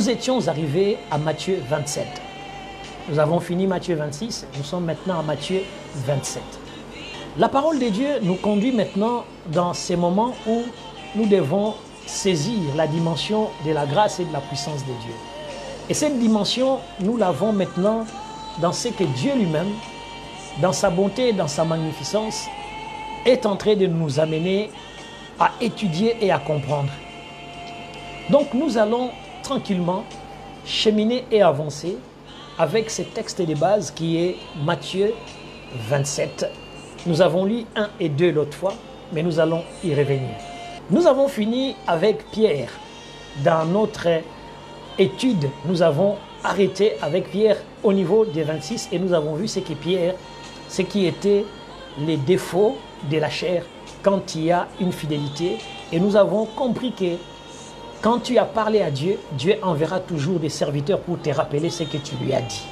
Nous étions arrivés à Matthieu 27. Nous avons fini Matthieu 26, nous sommes maintenant à Matthieu 27. La parole de Dieu nous conduit maintenant dans ces moments où nous devons saisir la dimension de la grâce et de la puissance de Dieu. Et cette dimension, nous l'avons maintenant dans ce que Dieu lui-même, dans sa bonté et dans sa magnificence, est en train de nous amener à étudier et à comprendre. Donc nous allons tranquillement cheminer et avancer avec ce texte de base qui est Matthieu 27. Nous avons lu 1 et 2 l'autre fois, mais nous allons y revenir. Nous avons fini avec Pierre. Dans notre étude, nous avons arrêté avec Pierre au niveau des 26 et nous avons vu ce que Pierre, ce qui étaient les défauts de la chair quand il y a une fidélité. Et nous avons compris que quand tu as parlé à Dieu, Dieu enverra toujours des serviteurs pour te rappeler ce que tu lui as dit.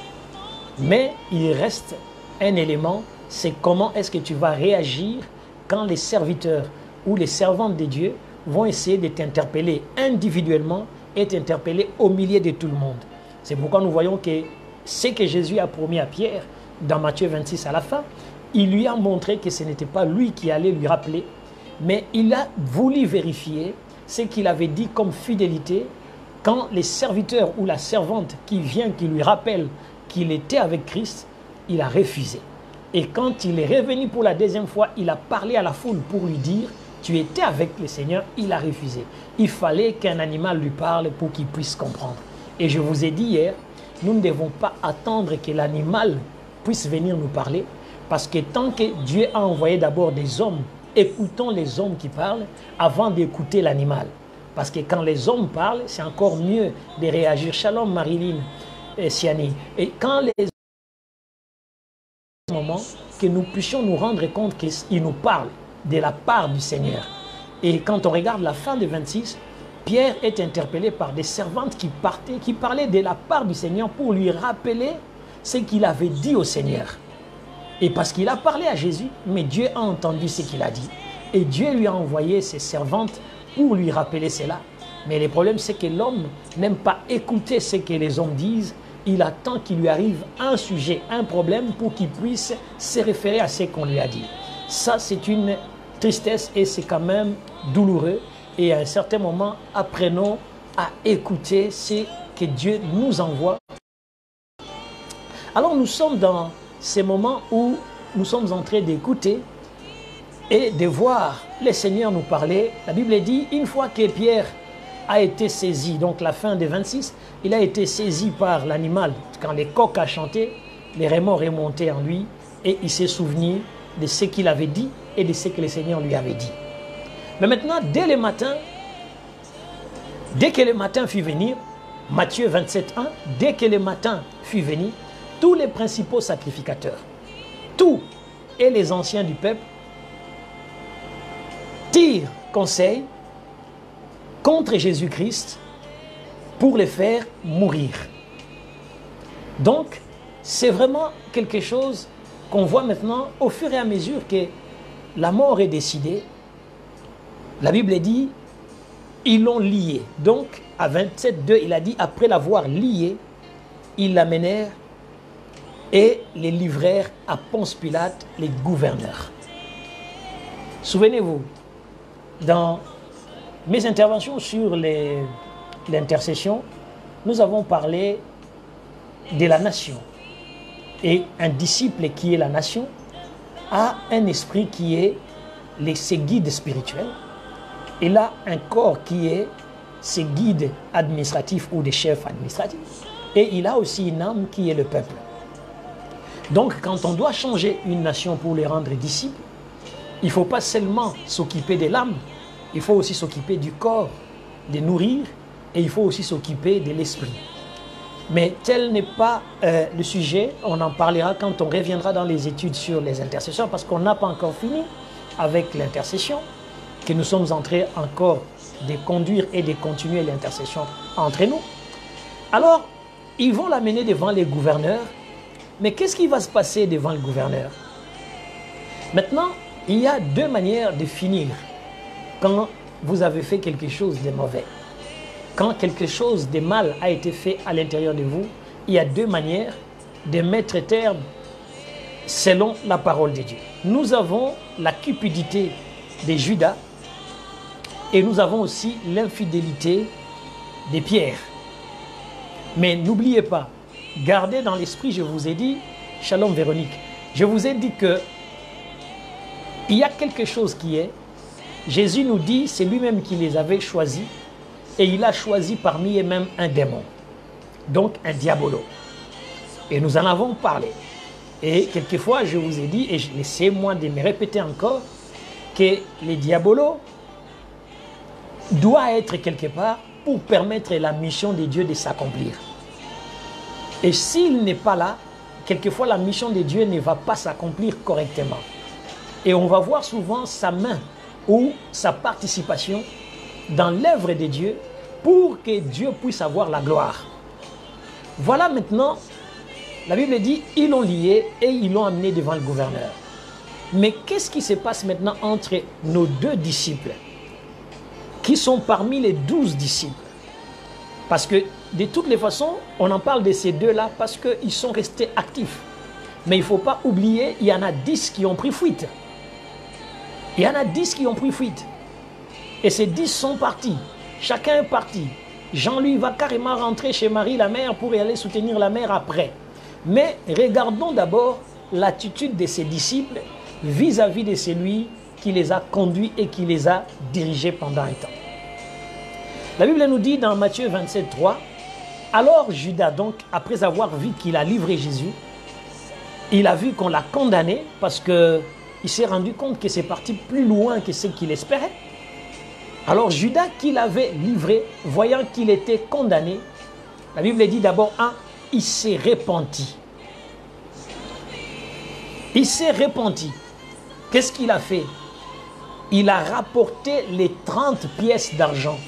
Mais il reste un élément, c'est comment est-ce que tu vas réagir quand les serviteurs ou les servantes de Dieu vont essayer de t'interpeller individuellement et t'interpeller au milieu de tout le monde. C'est pourquoi nous voyons que ce que Jésus a promis à Pierre dans Matthieu 26 à la fin, il lui a montré que ce n'était pas lui qui allait lui rappeler, mais il a voulu vérifier ce qu'il avait dit comme fidélité quand les serviteurs ou la servante qui vient, qui lui rappelle qu'il était avec Christ, il a refusé. Et quand il est revenu pour la deuxième fois, il a parlé à la foule pour lui dire « Tu étais avec le Seigneur », il a refusé. Il fallait qu'un animal lui parle pour qu'il puisse comprendre. Et je vous ai dit hier, nous ne devons pas attendre que l'animal puisse venir nous parler, parce que tant que Dieu a envoyé d'abord des hommes, écoutons les hommes qui parlent avant d'écouter l'animal. Parce que quand les hommes parlent, c'est encore mieux de réagir. Shalom Marilyn et Siani. Et quand les moment que nous puissions nous rendre compte qu'il nous parle de la part du Seigneur. Et quand on regarde la fin de 26, Pierre est interpellé par des servantes qui parlaient de la part du Seigneur pour lui rappeler ce qu'il avait dit au Seigneur. Et parce qu'il a parlé à Jésus, mais Dieu a entendu ce qu'il a dit. Et Dieu lui a envoyé ses servantes pour lui rappeler cela. Mais le problème, c'est que l'homme n'aime pas écouter ce que les hommes disent. Il attend qu'il lui arrive un sujet, un problème pour qu'il puisse se référer à ce qu'on lui a dit. Ça, c'est une tristesse et c'est quand même douloureux. Et à un certain moment, apprenons à écouter ce que Dieu nous envoie. Alors nous sommes dans ces moments où nous sommes en train d'écouter et de voir le Seigneur nous parler. La Bible dit, une fois que Pierre a été saisi, donc la fin des 26, il a été saisi par l'animal. Quand les coqs a chanté, les remords remontaient en lui et il s'est souvenu de ce qu'il avait dit et de ce que le Seigneur lui avait dit. Mais maintenant, dès que le matin fut venu, Matthieu 27:1, dès que le matin fut venu, tous les principaux sacrificateurs, tous et les anciens du peuple tirent conseil contre Jésus-Christ pour le faire mourir. Donc, c'est vraiment quelque chose qu'on voit maintenant au fur et à mesure que la mort est décidée. La Bible dit, ils l'ont lié. Donc, à 27:2, il a dit, après l'avoir lié, ils l'amenèrent et les livrèrent à Ponce Pilate, les gouverneurs. Souvenez-vous, dans mes interventions sur l'intercession, nous avons parlé de la nation. Et un disciple qui est la nation a un esprit qui est ses guides spirituels. Il a un corps qui est ses guides administratifs ou des chefs administratifs. Et il a aussi une âme qui est le peuple. Donc, quand on doit changer une nation pour les rendre disciples, il ne faut pas seulement s'occuper de l'âme, il faut aussi s'occuper du corps, de nourrir, et il faut aussi s'occuper de l'esprit. Mais tel n'est pas le sujet, on en parlera quand on reviendra dans les études sur les intercessions, parce qu'on n'a pas encore fini avec l'intercession, que nous sommes en train encore de conduire et de continuer l'intercession entre nous. Alors, ils vont l'amener devant les gouverneurs, mais qu'est-ce qui va se passer devant le gouverneur? Maintenant, il y a deux manières de finir quand vous avez fait quelque chose de mauvais. quand quelque chose de mal a été fait à l'intérieur de vous, il y a deux manières de mettre terme selon la parole de Dieu. Nous avons la cupidité de Judas et nous avons aussi l'infidélité de Pierre. Mais n'oubliez pas, gardez dans l'esprit, je vous ai dit, Shalom Véronique, je vous ai dit que il y a quelque chose qui est, Jésus nous dit, c'est lui-même qui les avait choisis et il a choisi parmi eux-mêmes un démon, donc un diabolo. Et nous en avons parlé. Et quelquefois, je vous ai dit, et laissez-moi de me répéter encore, que les diabolos doivent être quelque part pour permettre la mission de Dieu de s'accomplir. Et s'il n'est pas là, quelquefois la mission de Dieu ne va pas s'accomplir correctement. Et on va voir souvent sa main ou sa participation dans l'œuvre de Dieu pour que Dieu puisse avoir la gloire. Voilà maintenant, la Bible dit, ils l'ont lié et ils l'ont amené devant le gouverneur. Mais qu'est-ce qui se passe maintenant entre nos deux disciples qui sont parmi les 12 disciples? Parce que de toutes les façons, on en parle de ces deux-là parce qu'ils sont restés actifs. Mais il ne faut pas oublier, il y en a 10 qui ont pris fuite. Il y en a 10 qui ont pris fuite. Et ces 10 sont partis. Chacun est parti. Jean-Louis va carrément rentrer chez Marie la mère pour y aller soutenir la mère après. Mais regardons d'abord l'attitude de ses disciples vis-à-vis de celui qui les a conduits et qui les a dirigés pendant un temps. La Bible nous dit dans Matthieu 27, 3, « Alors Judas, donc, après avoir vu qu'il a livré Jésus, il a vu qu'on l'a condamné parce qu'il s'est rendu compte que c'est parti plus loin que ce qu'il espérait. Alors Judas, qui l'avait livré, voyant qu'il était condamné, la Bible dit d'abord, il s'est repenti. Il s'est repenti. Qu'est-ce qu'il a fait? Il a rapporté les 30 pièces d'argent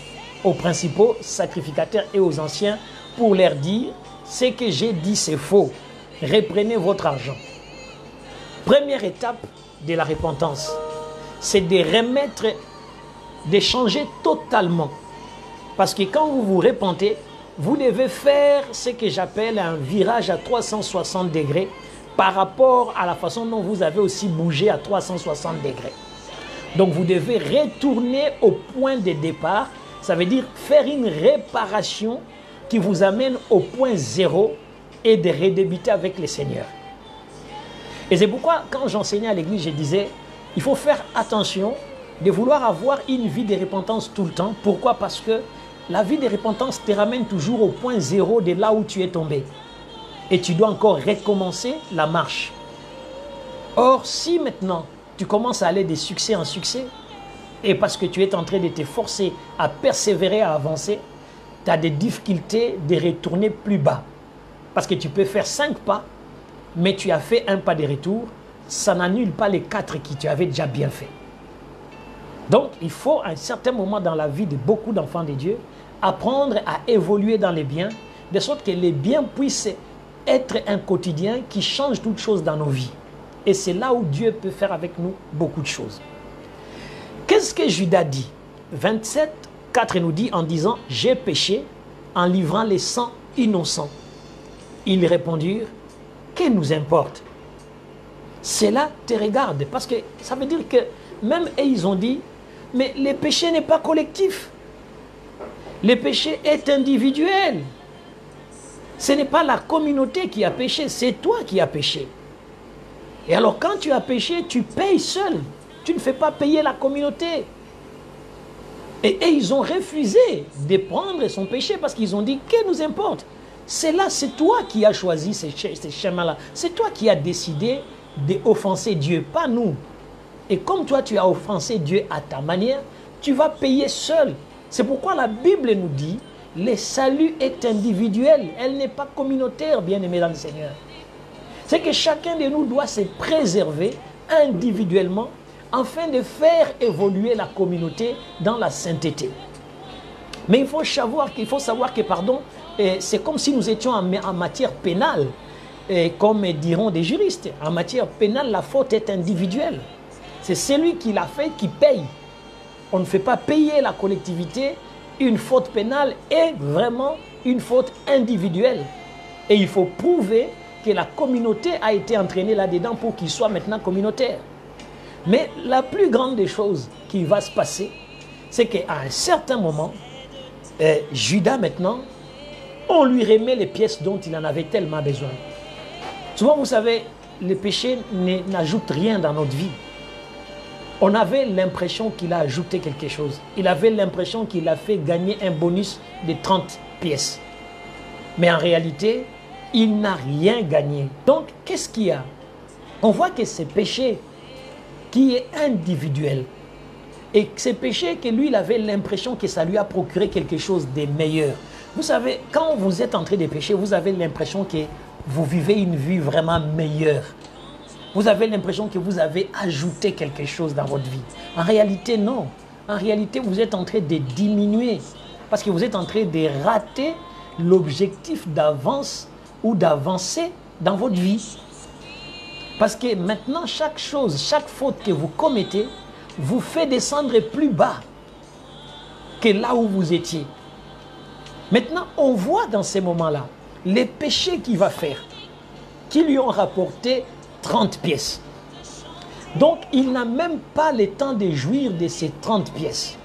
aux principaux sacrificateurs et aux anciens pour leur dire, ce que j'ai dit c'est faux, reprenez votre argent. Première étape de la repentance, c'est de remettre, de changer totalement. Parce que quand vous vous repentez, vous devez faire ce que j'appelle un virage à 360 degrés par rapport à la façon dont vous avez aussi bougé à 360 degrés. Donc vous devez retourner au point de départ, ça veut dire faire une réparation qui vous amène au point zéro et de redébuter avec le Seigneur. Et c'est pourquoi quand j'enseignais à l'église, je disais, il faut faire attention de vouloir avoir une vie de repentance tout le temps. Pourquoi? Parce que la vie de repentance te ramène toujours au point zéro de là où tu es tombé. Et tu dois encore recommencer la marche. Or, si maintenant tu commences à aller de succès en succès, et parce que tu es en train de te forcer à persévérer, à avancer, tu as des difficultés de retourner plus bas. Parce que tu peux faire 5 pas, mais tu as fait un pas de retour, ça n'annule pas les 4 que tu avais déjà bien fait. Donc, il faut à un certain moment dans la vie de beaucoup d'enfants de Dieu, apprendre à évoluer dans les biens, de sorte que les biens puissent être un quotidien qui change toutes choses dans nos vies. Et c'est là où Dieu peut faire avec nous beaucoup de choses. Qu'est-ce que Judas dit? 27, 4 nous dit en disant « J'ai péché en livrant les 100 innocents. » Ils répondirent « Que nous importe? Cela te regarde. » Parce que ça veut dire que même eux, ils ont dit « Mais le péché n'est pas collectif. Le péché est individuel. Ce n'est pas la communauté qui a péché, c'est toi qui as péché. Et alors quand tu as péché, tu payes seul. Tu ne fais pas payer la communauté. » Et ils ont refusé de prendre son péché parce qu'ils ont dit « Que nous importe? C'est là, c'est toi qui as choisi ces chemins-là. C'est toi qui as décidé d'offenser Dieu, pas nous. Et comme toi, tu as offensé Dieu à ta manière, tu vas payer seul. » C'est pourquoi la Bible nous dit « Le salut est individuel, elle n'est pas communautaire, bien-aimés dans le Seigneur. » C'est que chacun de nous doit se préserver individuellement afin de faire évoluer la communauté dans la sainteté. Mais il faut savoir que, pardon, c'est comme si nous étions en matière pénale, comme diront des juristes. En matière pénale, la faute est individuelle. C'est celui qui l'a fait qui paye. On ne fait pas payer la collectivité une faute pénale est vraiment une faute individuelle. Et il faut prouver que la communauté a été entraînée là-dedans pour qu'il soit maintenant communautaire. Mais la plus grande des choses qui va se passer, c'est qu'à un certain moment, Judas maintenant, on lui remet les pièces dont il en avait tellement besoin. Souvent, vous savez, le péché n'ajoute rien dans notre vie. On avait l'impression qu'il a ajouté quelque chose. Il avait l'impression qu'il a fait gagner un bonus de 30 pièces. Mais en réalité, il n'a rien gagné. Donc, qu'est-ce qu'il y a? On voit que ce péché qui est individuel, et ce péché que lui, il avait l'impression que ça lui a procuré quelque chose de meilleur. Vous savez, quand vous êtes en train de pécher, vous avez l'impression que vous vivez une vie vraiment meilleure. Vous avez l'impression que vous avez ajouté quelque chose dans votre vie. En réalité, non. En réalité, vous êtes en train de diminuer. Parce que vous êtes en train de rater l'objectif d'avance ou d'avancer dans votre vie. Parce que maintenant, chaque chose, chaque faute que vous commettez, vous fait descendre plus bas que là où vous étiez. Maintenant, on voit dans ces moments-là les péchés qu'il va faire, qui lui ont rapporté 30 pièces. Donc, il n'a même pas le temps de jouir de ces 30 pièces.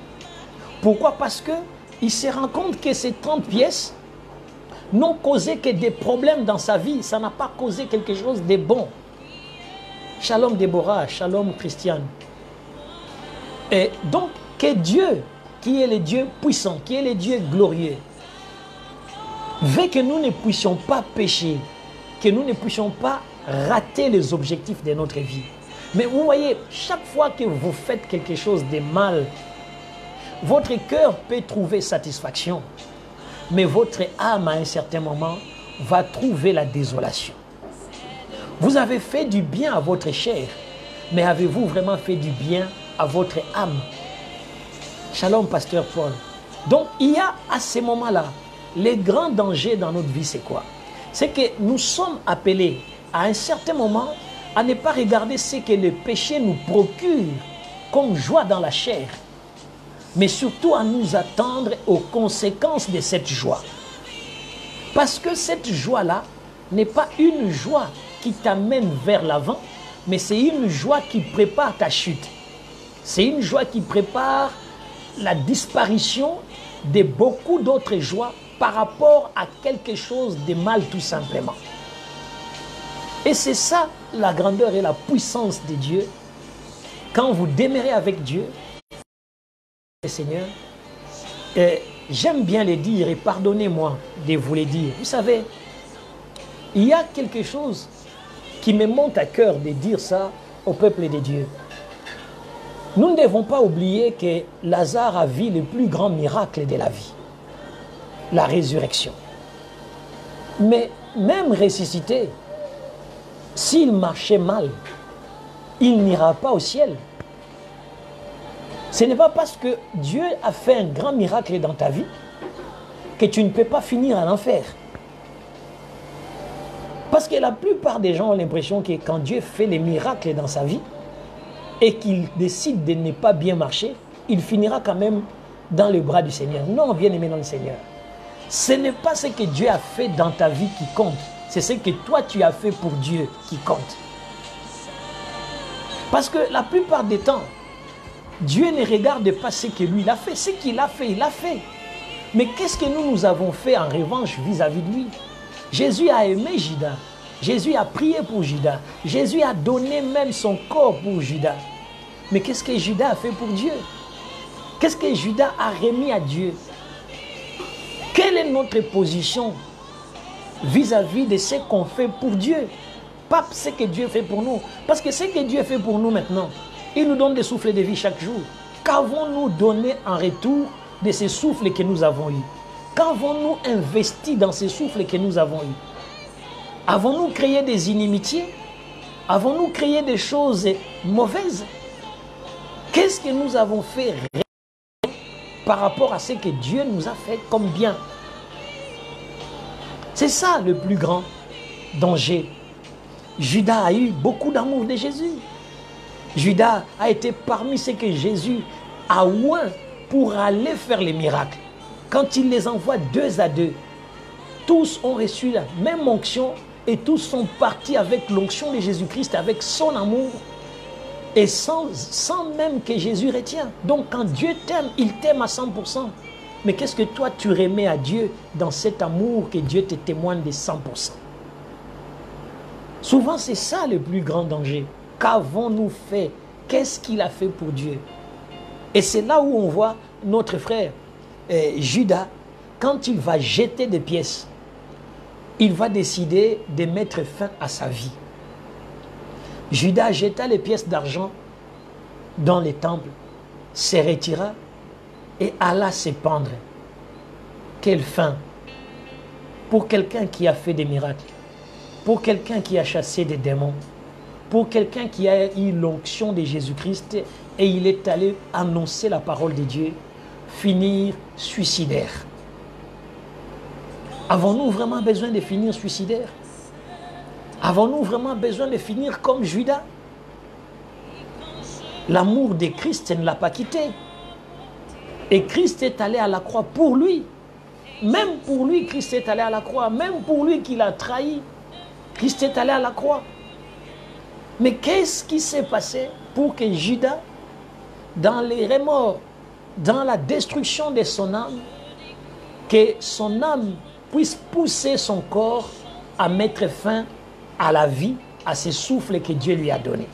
Pourquoi? Parce qu'il se rend compte que ces 30 pièces n'ont causé que des problèmes dans sa vie. Ça n'a pas causé quelque chose de bon. Shalom Déborah, shalom Christiane. Et donc, que Dieu, qui est le Dieu puissant, qui est le Dieu glorieux, veut que nous ne puissions pas pécher, que nous ne puissions pas rater les objectifs de notre vie. Mais vous voyez, chaque fois que vous faites quelque chose de mal, votre cœur peut trouver satisfaction, mais votre âme, à un certain moment, va trouver la désolation. Vous avez fait du bien à votre chair, mais avez-vous vraiment fait du bien à votre âme? Shalom, pasteur Paul. Donc, il y a à ces moments-là, les grands dangers dans notre vie, c'est quoi? C'est que nous sommes appelés à un certain moment à ne pas regarder ce que le péché nous procure comme joie dans la chair, mais surtout à nous attendre aux conséquences de cette joie. Parce que cette joie-là n'est pas une joie qui t'amène vers l'avant, mais c'est une joie qui prépare ta chute. C'est une joie qui prépare la disparition de beaucoup d'autres joies par rapport à quelque chose de mal tout simplement. Et c'est ça la grandeur et la puissance de Dieu. Quand vous demeurez avec Dieu, Seigneur, j'aime bien le dire et pardonnez-moi de vous le dire. Vous savez, il y a quelque chose qui me monte à cœur de dire ça au peuple de Dieu. Nous ne devons pas oublier que Lazare a vu le plus grand miracle de la vie, la résurrection. Mais même ressuscité, s'il marchait mal, il n'ira pas au ciel. Ce n'est pas parce que Dieu a fait un grand miracle dans ta vie que tu ne peux pas finir à l'enfer. Parce que la plupart des gens ont l'impression que quand Dieu fait les miracles dans sa vie et qu'il décide de ne pas bien marcher, il finira quand même dans les bras du Seigneur. Non, bien-aimé dans le Seigneur. Ce n'est pas ce que Dieu a fait dans ta vie qui compte. C'est ce que toi tu as fait pour Dieu qui compte. Parce que la plupart des temps, Dieu ne regarde pas ce que lui il a fait. Ce qu'il a fait, il a fait. Mais qu'est-ce que nous avons fait en revanche vis-à-vis de lui? Jésus a aimé Judas. Jésus a prié pour Judas. Jésus a donné même son corps pour Judas. Mais qu'est-ce que Judas a fait pour Dieu? Qu'est-ce que Judas a remis à Dieu? Quelle est notre position vis-à-vis de ce qu'on fait pour Dieu? Pas ce que Dieu fait pour nous. Parce que ce que Dieu fait pour nous maintenant, il nous donne des souffles de vie chaque jour. Qu'avons-nous donné en retour de ces souffles que nous avons eus? Qu'avons-nous investi dans ces souffles que nous avons eus? Avons-nous créé des inimitiés? Avons-nous créé des choses mauvaises? Qu'est-ce que nous avons fait par rapport à ce que Dieu nous a fait comme bien? C'est ça le plus grand danger. Judas a eu beaucoup d'amour de Jésus. Judas a été parmi ceux que Jésus a oint pour aller faire les miracles. quand il les envoie 2 à 2, tous ont reçu la même onction et tous sont partis avec l'onction de Jésus-Christ, avec son amour et sans même que Jésus retient. Donc quand Dieu t'aime, il t'aime à 100%. Mais qu'est-ce que toi tu remets à Dieu dans cet amour que Dieu te témoigne de 100%? Souvent c'est ça le plus grand danger. Qu'avons-nous fait? Qu'est-ce qu'il a fait pour Dieu? Et c'est là où on voit notre frère Judas, quand il va jeter des pièces, il va décider de mettre fin à sa vie. Judas jeta les pièces d'argent dans les temples, se retira et alla se pendre. Quelle fin pour quelqu'un qui a fait des miracles, pour quelqu'un qui a chassé des démons, pour quelqu'un qui a eu l'onction de Jésus-Christ et il est allé annoncer la parole de Dieu, finir suicidaire. Avons-nous vraiment besoin de finir suicidaire? Avons-nous vraiment besoin de finir comme Judas? L'amour de Christ ne l'a pas quitté. Et Christ est allé à la croix pour lui. Même pour lui, Christ est allé à la croix. Même pour lui qu'il a trahi, Christ est allé à la croix. Mais qu'est-ce qui s'est passé pour que Judas, dans les remords, dans la destruction de son âme, que son âme puisse pousser son corps à mettre fin à la vie, à ce souffle que Dieu lui a donné?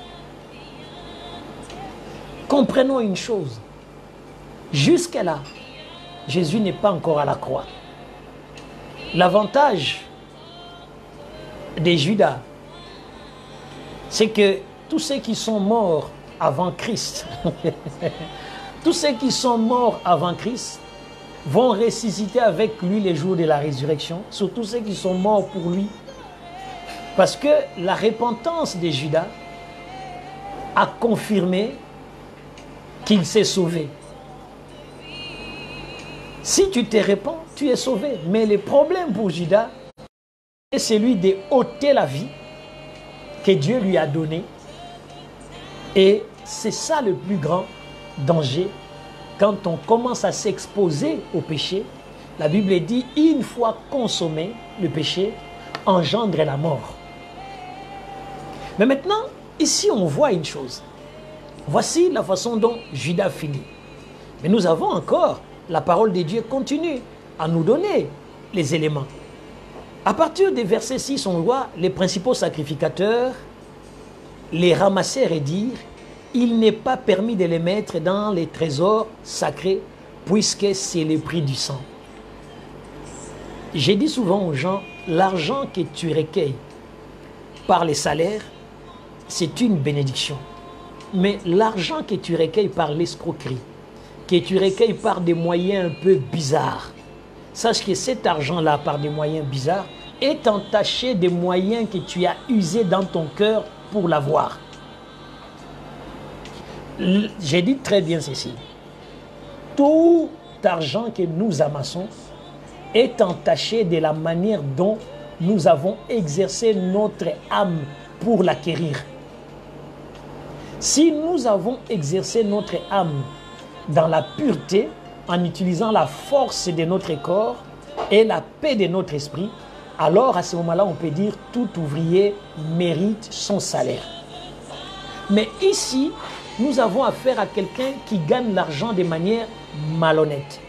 Comprenons une chose. Jusque-là, Jésus n'est pas encore à la croix. L'avantage de Judas, c'est que tous ceux qui sont morts avant Christ, tous ceux qui sont morts avant Christ vont ressusciter avec lui les jours de la résurrection, surtout ceux qui sont morts pour lui. Parce que la repentance de Judas a confirmé qu'il s'est sauvé. Si tu te répands, tu es sauvé. Mais le problème pour Judas est celui de ôter la vie que Dieu lui a donnée. Et c'est ça le plus grand danger. Quand on commence à s'exposer au péché, la Bible dit, une fois consommé, le péché engendre la mort. Mais maintenant, ici on voit une chose. Voici la façon dont Judas finit. Mais nous avons encore, la parole de Dieu continue à nous donner les éléments. À partir des versets 6, on voit les principaux sacrificateurs les ramasser et dire, il n'est pas permis de les mettre dans les trésors sacrés puisque c'est le prix du sang. J'ai dit souvent aux gens, l'argent que tu recueilles par les salaires, c'est une bénédiction. Mais l'argent que tu recueilles par l'escroquerie, que tu recueilles par des moyens un peu bizarres, sache que cet argent-là, par des moyens bizarres, est entaché des moyens que tu as usés dans ton cœur pour l'avoir. J'ai dit très bien ceci. Tout argent que nous amassons est entaché de la manière dont nous avons exercé notre âme pour l'acquérir. Si nous avons exercé notre âme dans la pureté, en utilisant la force de notre corps et la paix de notre esprit, alors à ce moment-là, on peut dire tout ouvrier mérite son salaire. Mais ici, nous avons affaire à quelqu'un qui gagne l'argent de manière malhonnête.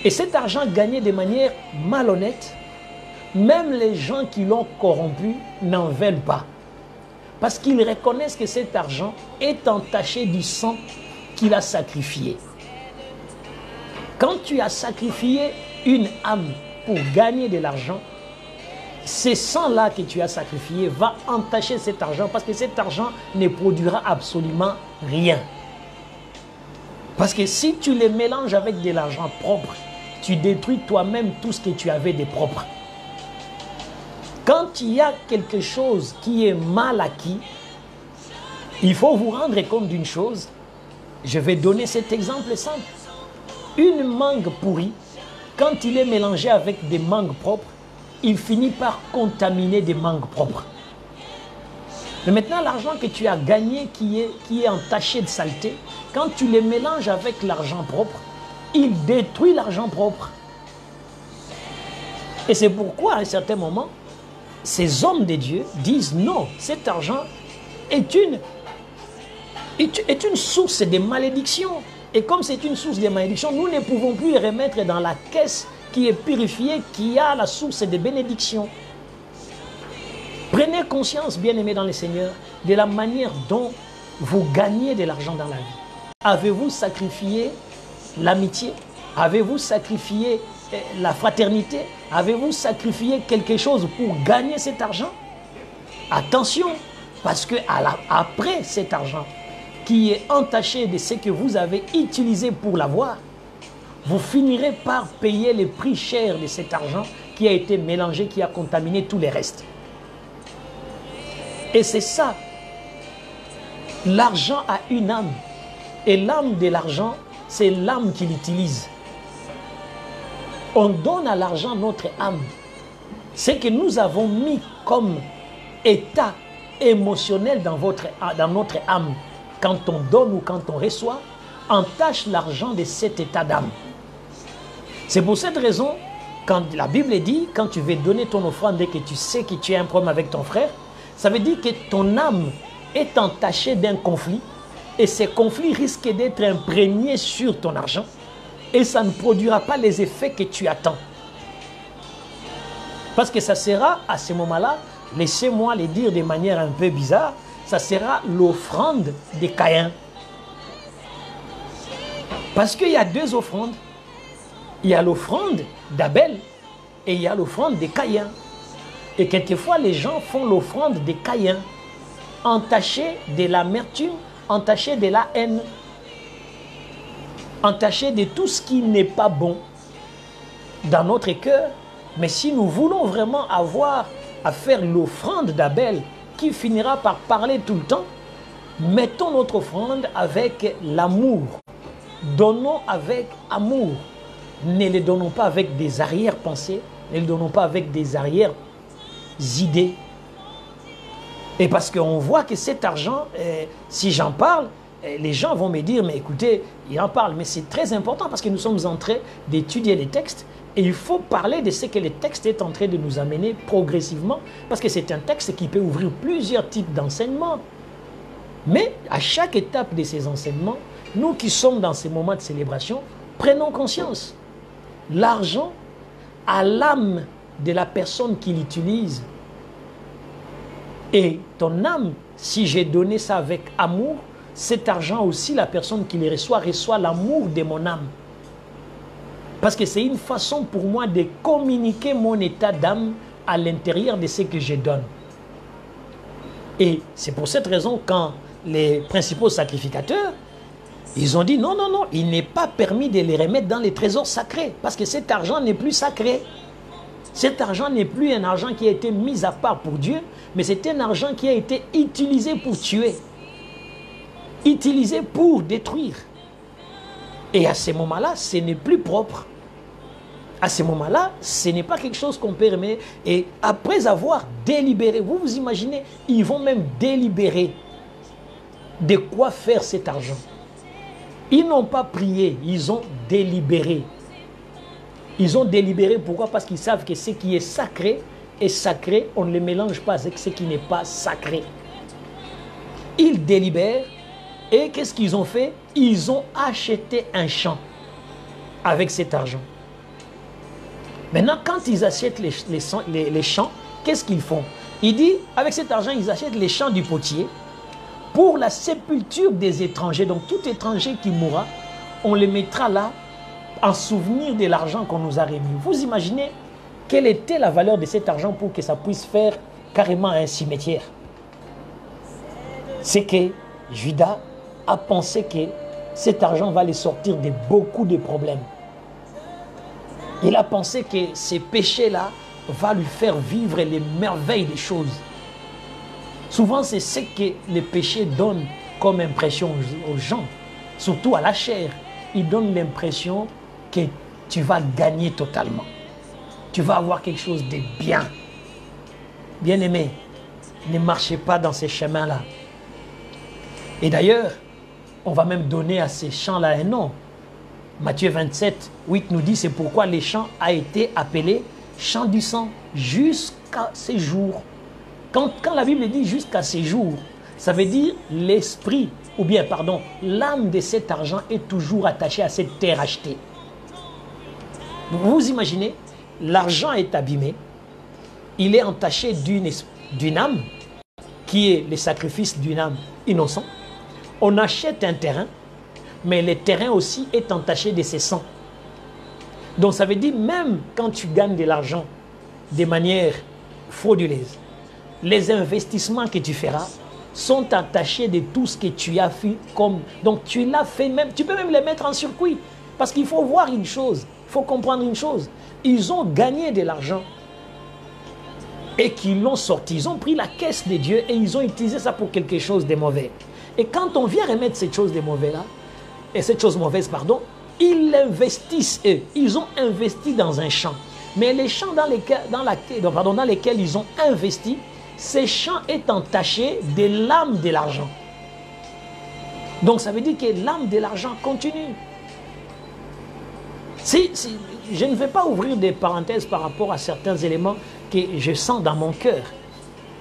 Et cet argent gagné de manière malhonnête, même les gens qui l'ont corrompu n'en veulent pas. Parce qu'ils reconnaissent que cet argent est entaché du sang qu'il a sacrifié. Quand tu as sacrifié une âme pour gagner de l'argent, ce sang-là que tu as sacrifié va entacher cet argent parce que cet argent ne produira absolument rien. Parce que si tu les mélanges avec de l'argent propre, tu détruis toi-même tout ce que tu avais de propre. Quand il y a quelque chose qui est mal acquis, il faut vous rendre compte d'une chose. Je vais donner cet exemple simple. Une mangue pourrie, quand il est mélangé avec des mangues propres, il finit par contaminer des mangues propres. Mais maintenant, l'argent que tu as gagné qui est entaché de saleté, quand tu les mélanges avec l'argent propre, il détruit l'argent propre. Et c'est pourquoi, à un certain moment, ces hommes de Dieu disent non, cet argent est une source de malédiction. Et comme c'est une source de malédiction, nous ne pouvons plus le remettre dans la caisse qui est purifiée, qui a la source de bénédiction. Prenez conscience, bien-aimés dans le Seigneur, de la manière dont vous gagnez de l'argent dans la vie. Avez-vous sacrifié l'amitié? Avez-vous sacrifié la fraternité? Avez-vous sacrifié quelque chose pour gagner cet argent? Attention, parce que après cet argent qui est entaché de ce que vous avez utilisé pour l'avoir, vous finirez par payer le prix cher de cet argent qui a été mélangé, qui a contaminé tous les restes. Et c'est ça. L'argent a une âme. Et l'âme de l'argent, c'est l'âme qui l'utilise. On donne à l'argent notre âme. Ce que nous avons mis comme état émotionnel dans notre âme, quand on donne ou quand on reçoit, entache l'argent de cet état d'âme. C'est pour cette raison, quand la Bible dit, quand tu veux donner ton offrande et que tu sais que tu as un problème avec ton frère, ça veut dire que ton âme est entachée d'un conflit et ce conflit risque d'être imprégné sur ton argent et ça ne produira pas les effets que tu attends. Parce que ça sera, à ce moment-là, laissez-moi le dire de manière un peu bizarre, ça sera l'offrande de Caïn. Parce qu'il y a deux offrandes. Il y a l'offrande d'Abel et il y a l'offrande de Caïn. Et quelquefois, les gens font l'offrande de Caïn, entachée de l'amertume, entachée de la haine, entachée de tout ce qui n'est pas bon dans notre cœur. Mais si nous voulons vraiment avoir à faire l'offrande d'Abel, qui finira par parler tout le temps, mettons notre offrande avec l'amour. Donnons avec amour. Ne les donnons pas avec des arrière-pensées, ne les donnons pas avec des arrière-idées. Et parce qu'on voit que cet argent, si j'en parle, les gens vont me dire, mais écoutez, il en parle, mais c'est très important parce que nous sommes en train d'étudier les textes et il faut parler de ce que le texte est en train de nous amener progressivement parce que c'est un texte qui peut ouvrir plusieurs types d'enseignements. Mais à chaque étape de ces enseignements, nous qui sommes dans ces moments de célébration, prenons conscience. L'argent a l'âme de la personne qui l'utilise. Et ton âme, si j'ai donné ça avec amour, cet argent aussi, la personne qui le reçoit l'amour de mon âme. Parce que c'est une façon pour moi de communiquer mon état d'âme à l'intérieur de ce que je donne. Et c'est pour cette raison quand les principaux sacrificateurs, ils ont dit non, non, non, il n'est pas permis de les remettre dans les trésors sacrés. Parce que cet argent n'est plus sacré. Cet argent n'est plus un argent qui a été mis à part pour Dieu, mais c'est un argent qui a été utilisé pour tuer. Utilisé pour détruire. Et à ce moment-là, ce n'est plus propre. À ce moment-là, ce n'est pas quelque chose qu'on peut remettre. Et après avoir délibéré, vous vous imaginez, ils vont même délibérer de quoi faire cet argent. Ils n'ont pas prié, ils ont délibéré. Ils ont délibéré, pourquoi? Parce qu'ils savent que ce qui est sacré, on ne le mélange pas avec ce qui n'est pas sacré. Ils délibèrent et qu'est-ce qu'ils ont fait? Ils ont acheté un champ avec cet argent. Maintenant, quand ils achètent les champs, qu'est-ce qu'ils font? Il dit, avec cet argent, ils achètent les champs du potier pour la sépulture des étrangers. Donc, tout étranger qui mourra, on le mettra là en souvenir de l'argent qu'on nous a remis. Vous imaginez quelle était la valeur de cet argent pour que ça puisse faire carrément un cimetière? C'est que Judas a pensé que cet argent va les sortir de beaucoup de problèmes. Il a pensé que ces péchés-là vont lui faire vivre les merveilles des choses. Souvent, c'est ce que les péchés donnent comme impression aux gens, surtout à la chair. Ils donnent l'impression que tu vas gagner totalement. Tu vas avoir quelque chose de bien. Bien-aimé, ne marchez pas dans ces chemins-là. Et d'ailleurs, on va même donner à ces champs-là un nom. Matthieu 27, 8 nous dit, c'est pourquoi les champs a été appelé champ du sang jusqu'à ces jours. Quand la Bible dit jusqu'à ces jours, ça veut dire l'esprit, ou bien, pardon, l'âme de cet argent est toujours attachée à cette terre achetée. Vous imaginez, l'argent est abîmé, il est entaché d'une âme, qui est le sacrifice d'une âme innocente. On achète un terrain, mais le terrain aussi est entaché de ses sangs. Donc ça veut dire, même quand tu gagnes de l'argent de manière frauduleuse, les investissements que tu feras sont attachés de tout ce que tu as fait comme... Donc tu l'as fait même, tu peux même les mettre en circuit. Parce qu'il faut voir une chose, il faut comprendre une chose. Ils ont gagné de l'argent et qu'ils l'ont sorti. Ils ont pris la caisse de Dieu et ils ont utilisé ça pour quelque chose de mauvais. Et quand on vient remettre cette chose de mauvais là, et cette chose mauvaise, pardon, ils l'investissent eux. Ils ont investi dans un champ. Mais les champs dans lesquels ils ont investi, ces champs est entaché de l'âme de l'argent. Donc ça veut dire que l'âme de l'argent continue. Je ne vais pas ouvrir des parenthèses par rapport à certains éléments que je sens dans mon cœur,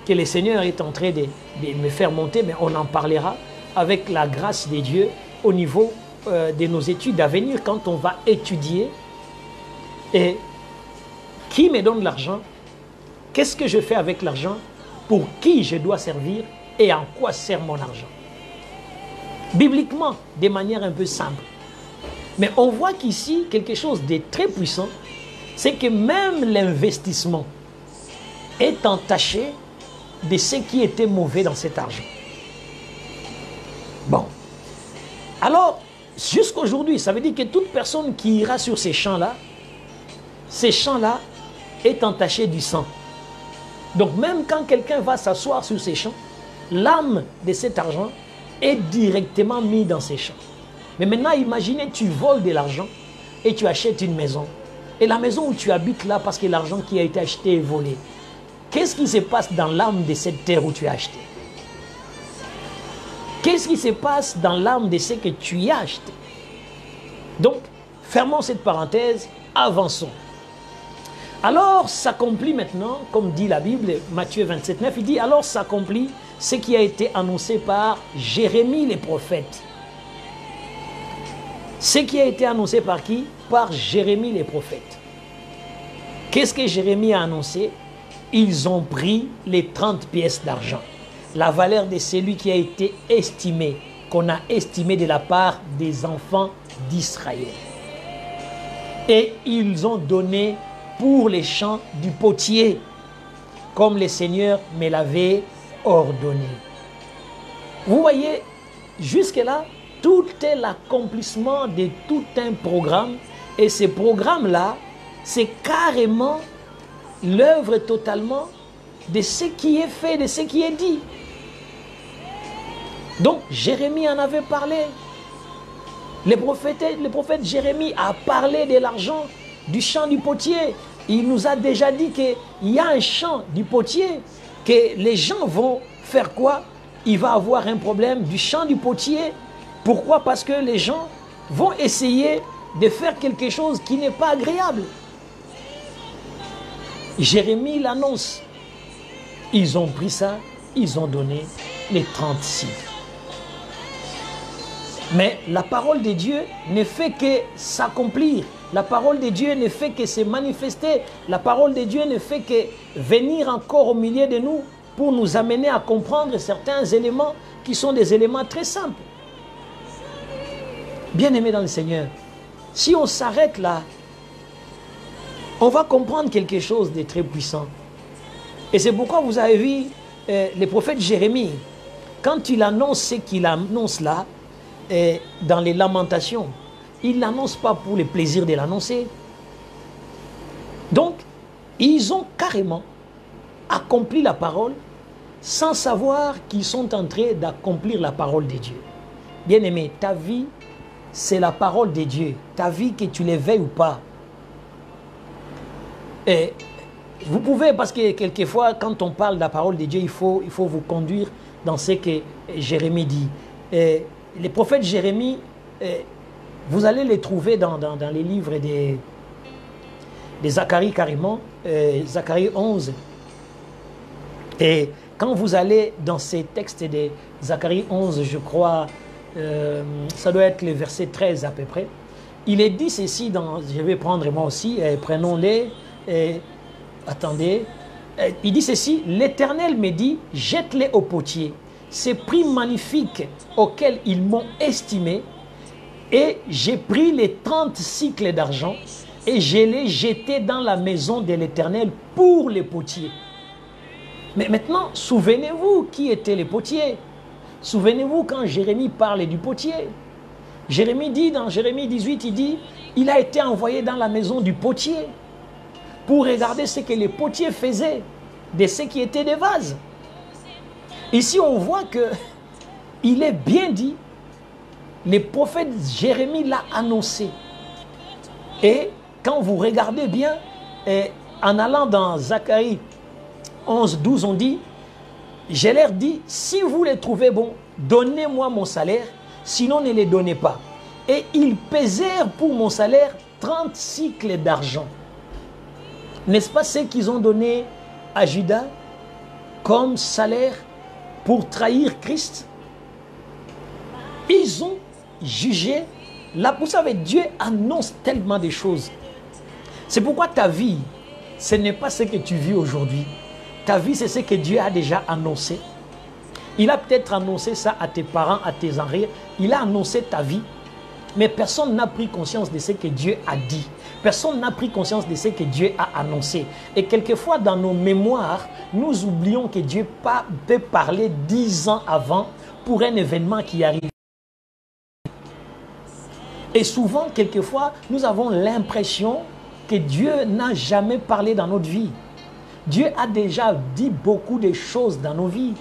que le Seigneur est en train de me faire monter, mais on en parlera avec la grâce de Dieu au niveau de nos études à venir, quand on va étudier et qui me donne l'argent, qu'est-ce que je fais avec l'argent, pour qui je dois servir et en quoi sert mon argent. Bibliquement, de manière un peu simple. Mais on voit qu'ici, quelque chose de très puissant, c'est que même l'investissement est entaché de ce qui était mauvais dans cet argent. Bon. Alors, jusqu'aujourd'hui, ça veut dire que toute personne qui ira sur ces champs-là est entaché du sang. Donc même quand quelqu'un va s'asseoir sur ces champs, l'âme de cet argent est directement mise dans ces champs. Mais maintenant, imaginez, tu voles de l'argent et tu achètes une maison. Et la maison où tu habites là, parce que l'argent qui a été acheté est volé. Qu'est-ce qui se passe dans l'âme de cette terre où tu as acheté? Qu'est-ce qui se passe dans l'âme de ce que tu y as acheté? Donc, fermons cette parenthèse, avançons. Alors s'accomplit maintenant, comme dit la Bible, Matthieu 27, 9, il dit, alors s'accomplit ce qui a été annoncé par Jérémie le prophète. Ce qui a été annoncé par qui? Par Jérémie le prophète. Qu'est-ce que Jérémie a annoncé? Ils ont pris les 30 pièces d'argent, la valeur de celui qui a été estimé, qu'on a estimé de la part des enfants d'Israël. Et ils ont donné pour les champs du potier, comme le Seigneur me l'avait ordonné. Vous voyez, jusque-là, tout est l'accomplissement de tout un programme. Et ce programme-là, c'est carrément l'œuvre totalement de ce qui est fait, de ce qui est dit. Donc, Jérémie en avait parlé. Le prophète Jérémie a parlé de l'argent du champ du potier. Il nous a déjà dit qu'il y a un champ du potier, que les gens vont faire quoi? Il va avoir un problème du champ du potier. Pourquoi? Parce que les gens vont essayer de faire quelque chose qui n'est pas agréable. Jérémie l'annonce. Ils ont pris ça, ils ont donné les 36. Mais la parole de Dieu ne fait que s'accomplir. La parole de Dieu ne fait que se manifester. La parole de Dieu ne fait que venir encore au milieu de nous pour nous amener à comprendre certains éléments qui sont des éléments très simples. Bien-aimés dans le Seigneur, si on s'arrête là, on va comprendre quelque chose de très puissant. Et c'est pourquoi vous avez vu le prophète Jérémie, quand il annonce ce qu'il annonce là, dans les lamentations, il ne l'annonce pas pour le plaisir de l'annoncer. Donc, ils ont carrément accompli la parole sans savoir qu'ils sont en train d'accomplir la parole de Dieu. Bien-aimé, ta vie, c'est la parole de Dieu. Ta vie, que tu l'éveilles ou pas. Et vous pouvez, parce que quelquefois, quand on parle de la parole de Dieu, il faut vous conduire dans ce que Jérémie dit. Et le prophète Jérémie Vous allez les trouver dans les livres des Zacharie carrément, Zacharie 11. Et quand vous allez dans ces textes de Zacharie 11, je crois, ça doit être le verset 13 à peu près, il est dit ceci, je vais prendre moi aussi, prenons-les, attendez, il dit ceci, l'Éternel me dit, jette-les au potier, ces prix magnifiques auxquels ils m'ont estimé, et j'ai pris les 30 cycles d'argent, et je les jetés dans la maison de l'Éternel pour les potiers. Mais maintenant, souvenez-vous qui étaient les potiers. Souvenez-vous quand Jérémie parle du potier. Jérémie dit, dans Jérémie 18, il dit, il a été envoyé dans la maison du potier pour regarder ce que les potiers faisaient de ce qui étaient des vases. Ici, on voit que il est bien dit, le prophète Jérémie l'a annoncé. Et quand vous regardez bien, en allant dans Zacharie 11, 12, on dit, je leur dis, si vous les trouvez bons, donnez-moi mon salaire, sinon ne les donnez pas. Et ils pesèrent pour mon salaire 30 cycles d'argent. N'est-ce pas ce qu'ils ont donné à Judas comme salaire pour trahir Christ? Ils ont jugé. Là, vous savez, Dieu annonce tellement de choses. C'est pourquoi ta vie, ce n'est pas ce que tu vis aujourd'hui. Ta vie, c'est ce que Dieu a déjà annoncé. Il a peut-être annoncé ça à tes parents, à tes arrières. Il a annoncé ta vie. Mais personne n'a pris conscience de ce que Dieu a dit. Personne n'a pris conscience de ce que Dieu a annoncé. Et quelquefois, dans nos mémoires, nous oublions que Dieu peut parler 10 ans avant pour un événement qui arrive. Et souvent, quelquefois, nous avons l'impression que Dieu n'a jamais parlé dans notre vie. Dieu a déjà dit beaucoup de choses dans nos vies.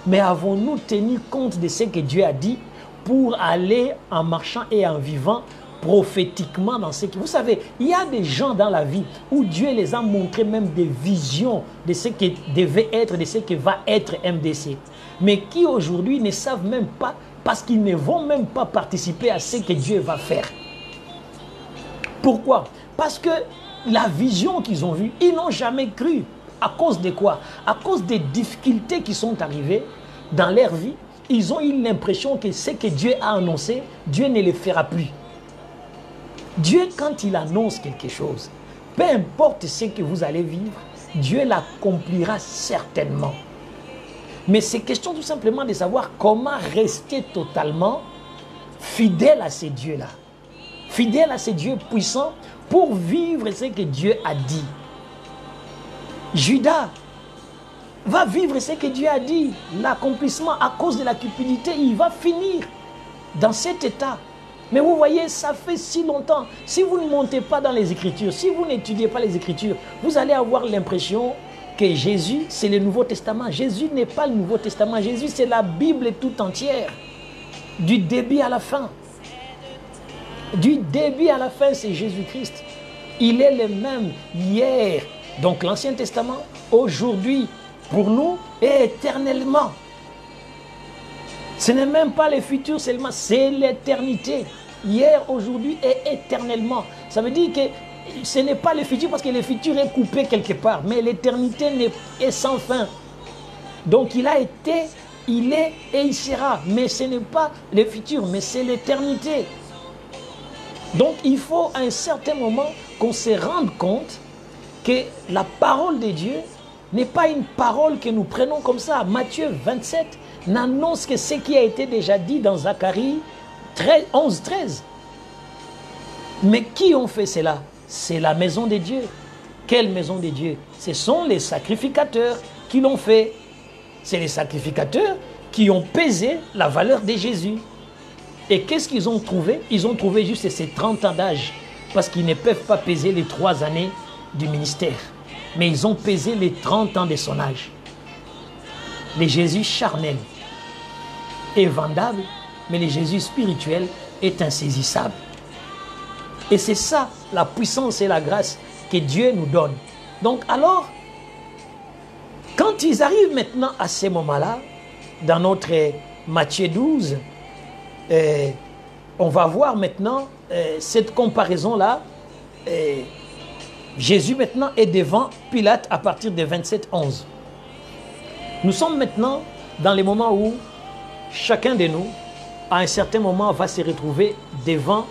Mais avons-nous tenu compte de ce que Dieu a dit pour aller en marchant et en vivant prophétiquement dans ce que... Vous savez, il y a des gens dans la vie où Dieu les a montré même des visions de ce qui devait être, de ce qui va être MDC. Mais qui aujourd'hui ne savent même pas, parce qu'ils ne vont même pas participer à ce que Dieu va faire. Pourquoi? Parce que la vision qu'ils ont vue, ils n'ont jamais cru. À cause de quoi? À cause des difficultés qui sont arrivées dans leur vie. Ils ont eu l'impression que ce que Dieu a annoncé, Dieu ne le fera plus. Dieu, quand il annonce quelque chose, peu importe ce que vous allez vivre, Dieu l'accomplira certainement. Mais c'est question tout simplement de savoir comment rester totalement fidèle à ces dieux-là. Fidèle à ces dieux puissants pour vivre ce que Dieu a dit. Judas va vivre ce que Dieu a dit. L'accomplissement à cause de la cupidité, il va finir dans cet état. Mais vous voyez, ça fait si longtemps. Si vous ne montez pas dans les Écritures, si vous n'étudiez pas les Écritures, vous allez avoir l'impression que Jésus, c'est le Nouveau Testament. Jésus n'est pas le Nouveau Testament. Jésus, c'est la Bible tout entière. Du début à la fin. Du début à la fin, c'est Jésus-Christ. Il est le même hier. Donc l'Ancien Testament, aujourd'hui, pour nous, et éternellement. Ce n'est même pas le futur seulement, c'est l'éternité. Hier, aujourd'hui et éternellement. Ça veut dire que ce n'est pas le futur parce que le futur est coupé quelque part. Mais l'éternité est sans fin. Donc il a été, il est et il sera. Mais ce n'est pas le futur, mais c'est l'éternité. Donc il faut à un certain moment qu'on se rende compte que la parole de Dieu n'est pas une parole que nous prenons comme ça. Matthieu 27 n'annonce que ce qui a été déjà dit dans Zacharie 11, 13. Mais qui ont fait cela? C'est la maison de Dieu. Quelle maison de Dieu? Ce sont les sacrificateurs qui l'ont fait. C'est les sacrificateurs qui ont pesé la valeur de Jésus. Et qu'est-ce qu'ils ont trouvé? Ils ont trouvé juste ces 30 ans d'âge. Parce qu'ils ne peuvent pas peser les 3 années du ministère. Mais ils ont pesé les 30 ans de son âge. Le Jésus charnel est vendable, mais le Jésus spirituel est insaisissable. Et c'est ça, la puissance et la grâce que Dieu nous donne. Donc alors, quand ils arrivent maintenant à ces moments-là, dans notre Matthieu 12, on va voir maintenant cette comparaison-là. Jésus maintenant est devant Pilate à partir de 27-11. Nous sommes maintenant dans les moments où chacun de nous, à un certain moment, va se retrouver devant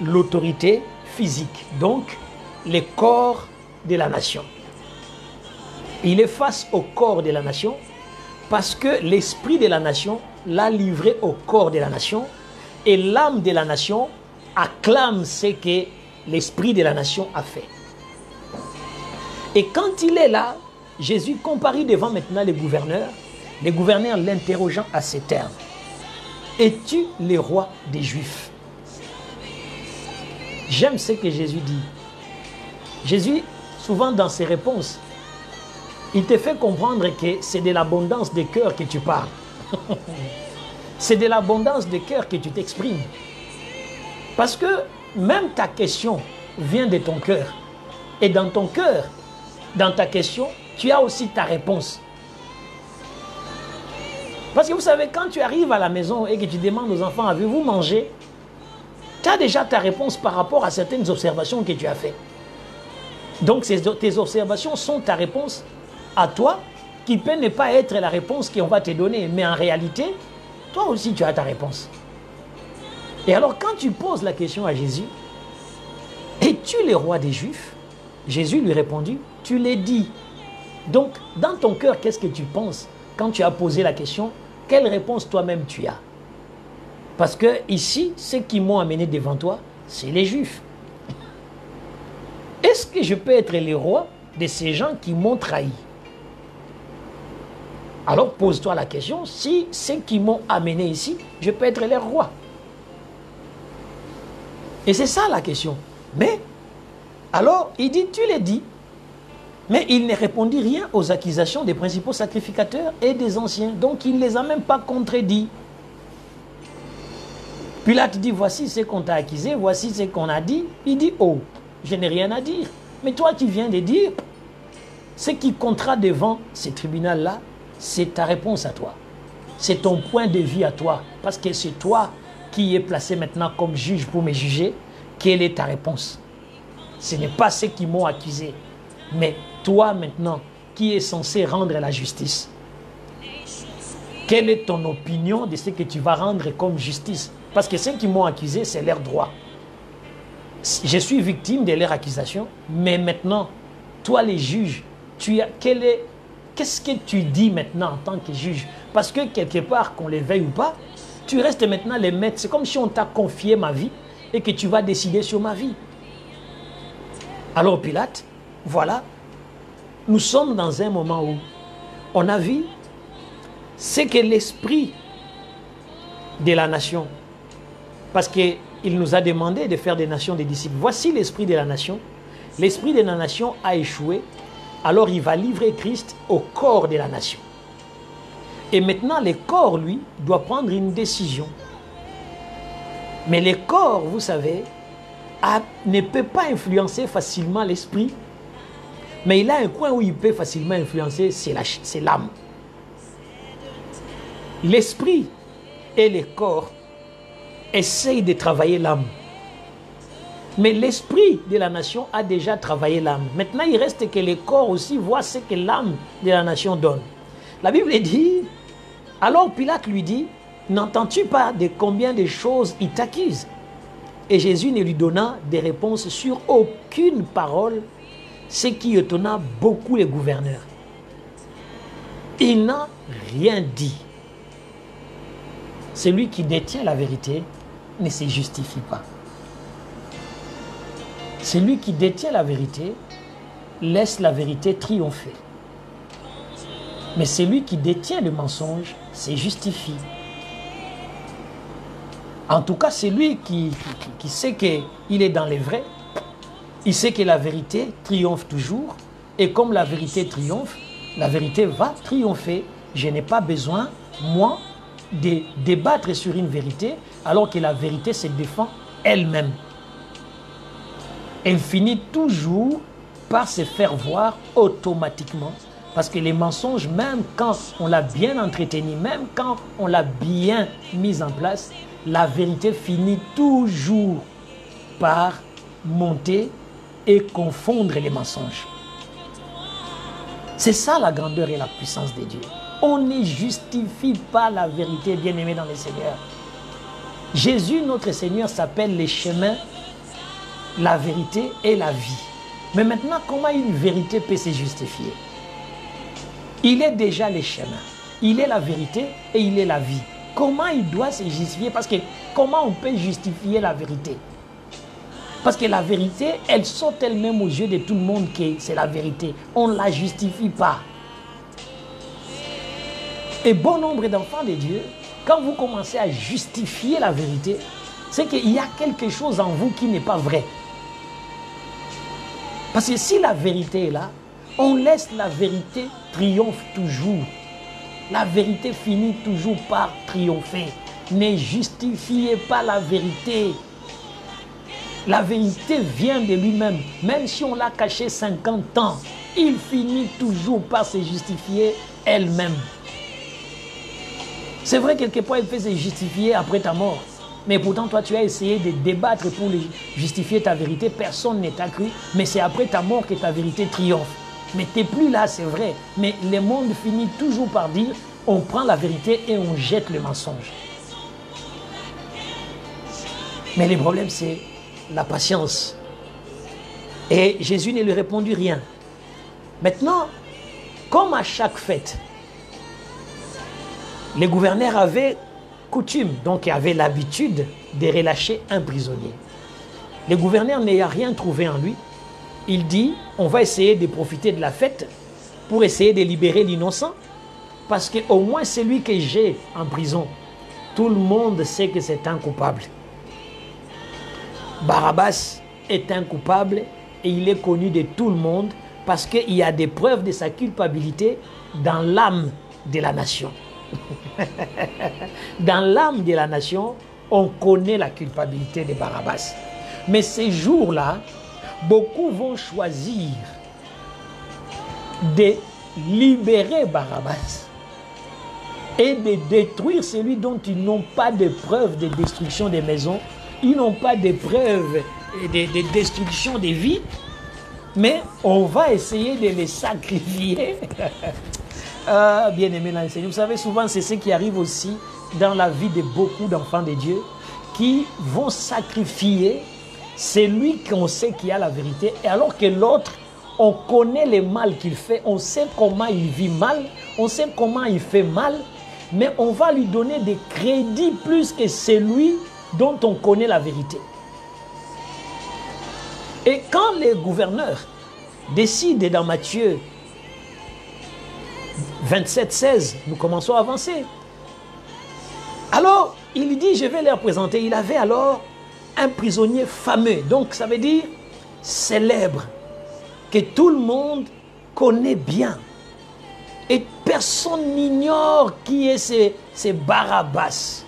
l'autorité physique, donc les corps de la nation. Il est face au corps de la nation parce que l'esprit de la nation l'a livré au corps de la nation et l'âme de la nation acclame ce que l'esprit de la nation a fait. Et quand il est là, Jésus comparit devant maintenant les gouverneurs l'interrogeant à ces termes. Es-tu le roi des Juifs? J'aime ce que Jésus dit. Jésus, souvent dans ses réponses, il te fait comprendre que c'est de l'abondance de cœur que tu parles. C'est de l'abondance de cœur que tu t'exprimes. Parce que même ta question vient de ton cœur. Et dans ton cœur, dans ta question, tu as aussi ta réponse. Parce que vous savez, quand tu arrives à la maison et que tu demandes aux enfants, avez-vous mangé? Tu as déjà ta réponse par rapport à certaines observations que tu as faites. Donc tes observations sont ta réponse à toi, qui peut ne pas être la réponse qu'on va te donner. Mais en réalité, toi aussi tu as ta réponse. Et alors quand tu poses la question à Jésus, es-tu le roi des Juifs? Jésus lui répondit, tu l'as dit. Donc dans ton cœur, qu'est-ce que tu penses quand tu as posé la question? Quelle réponse toi-même tu as? Parce que ici, ceux qui m'ont amené devant toi, c'est les Juifs. Est-ce que je peux être le roi de ces gens qui m'ont trahi? Alors pose-toi la question, si ceux qui m'ont amené ici, je peux être leur roi. Et c'est ça la question. Mais, alors, il dit, tu l'as dit. Mais il ne répondit rien aux accusations des principaux sacrificateurs et des anciens. Donc il ne les a même pas contredits. Pilate dit, voici ce qu'on t'a accusé, voici ce qu'on a dit. Il dit, oh, je n'ai rien à dire. Mais toi, tu viens de dire, ce qui comptera devant ce tribunal-là, c'est ta réponse à toi. C'est ton point de vue à toi. Parce que c'est toi qui es placé maintenant comme juge pour me juger. Quelle est ta réponse? Ce n'est pas ceux qui m'ont accusé, mais toi maintenant qui es censé rendre la justice. Quelle est ton opinion de ce que tu vas rendre comme justice? Parce que ceux qui m'ont accusé, c'est leur droit. Je suis victime de leur accusation, mais maintenant, toi les juges, qu'est-ce que tu dis maintenant en tant que juge? Parce que quelque part, qu'on les veuille ou pas, tu restes maintenant les maîtres. C'est comme si on t'a confié ma vie et que tu vas décider sur ma vie. Alors Pilate, voilà, nous sommes dans un moment où on a vu ce que l'esprit de la nation, parce qu'il nous a demandé de faire des nations des disciples. Voici l'esprit de la nation. L'esprit de la nation a échoué, alors il va livrer Christ au corps de la nation. Et maintenant, le corps, lui, doit prendre une décision. Mais le corps, vous savez, ne peut pas influencer facilement l'esprit. Mais il a un coin où il peut facilement influencer, c'est l'âme. L'esprit et le corps essayent de travailler l'âme. Mais l'esprit de la nation a déjà travaillé l'âme. Maintenant, il reste que le corps aussi voit ce que l'âme de la nation donne. La Bible dit, alors Pilate lui dit, n'entends-tu pas de combien de choses il t'accuse? Et Jésus ne lui donna des réponses sur aucune parole, ce qui étonna beaucoup les gouverneurs. Il n'a rien dit. Celui qui détient la vérité ne se justifie pas. Celui qui détient la vérité laisse la vérité triompher. Mais celui qui détient le mensonge se justifie. En tout cas, c'est lui qui sait qu'il est dans les vrais. Il sait que la vérité triomphe toujours. Et comme la vérité triomphe, la vérité va triompher. Je n'ai pas besoin, moi, de débattre sur une vérité, alors que la vérité se défend elle-même. Elle finit toujours par se faire voir automatiquement. Parce que les mensonges, même quand on l'a bien entretenu, même quand on l'a bien mis en place, la vérité finit toujours par monter et confondre les mensonges. C'est ça la grandeur et la puissance de Dieu. On ne justifie pas la vérité, bien-aimés dans le Seigneur. Jésus, notre Seigneur, s'appelle les chemins, la vérité et la vie. Mais maintenant, comment une vérité peut se justifier? Il est déjà les chemins, il est la vérité et il est la vie. Comment il doit se justifier? Parce que comment on peut justifier la vérité? Parce que la vérité, elle saute elle-même aux yeux de tout le monde que c'est la vérité. On ne la justifie pas. Et bon nombre d'enfants de Dieu, quand vous commencez à justifier la vérité, c'est qu'il y a quelque chose en vous qui n'est pas vrai. Parce que si la vérité est là, on laisse la vérité triompher toujours. La vérité finit toujours par triompher. Ne justifiez pas la vérité. La vérité vient de lui-même. Même si on l'a cachée 50 ans, il finit toujours par se justifier elle-même. C'est vrai, quelque part, elle peut se justifier après ta mort. Mais pourtant, toi, tu as essayé de débattre pour justifier ta vérité. Personne ne t'a cru. Mais c'est après ta mort que ta vérité triomphe. Mais tu n'es plus là, c'est vrai. Mais le monde finit toujours par dire, on prend la vérité et on jette le mensonge. Mais le problème, c'est la patience. Et Jésus ne lui répondit rien. Maintenant, comme à chaque fête, les gouverneurs avaient coutume, donc avaient l'habitude de relâcher un prisonnier. Le gouverneur n'ayant rien trouvé en lui, il dit, on va essayer de profiter de la fête pour essayer de libérer l'innocent, parce qu'au moins celui que j'ai en prison, tout le monde sait que c'est un coupable. Barabbas est un coupable et il est connu de tout le monde parce qu'il y a des preuves de sa culpabilité dans l'âme de la nation. Dans l'âme de la nation, on connaît la culpabilité de Barabbas. Mais ces jours-là, beaucoup vont choisir de libérer Barabbas et de détruire celui dont ils n'ont pas de preuves de destruction des maisons, ils n'ont pas de preuves de destruction des vies, mais on va essayer de les sacrifier. Bien aimé dans le Seigneur, vous savez, souvent c'est ce qui arrive aussi dans la vie de beaucoup d'enfants de Dieu qui vont sacrifier celui qu'on sait qui a la vérité, et alors que l'autre, on connaît le mal qu'il fait, on sait comment il vit mal, on sait comment il fait mal, mais on va lui donner des crédits plus que celui dont on connaît la vérité. Et quand les gouverneurs décident dans Matthieu 27, 16, nous commençons à avancer. Alors, il dit, je vais leur présenter. Il avait alors un prisonnier fameux, donc ça veut dire célèbre, que tout le monde connaît bien. Et personne n'ignore qui est ce Barabbas.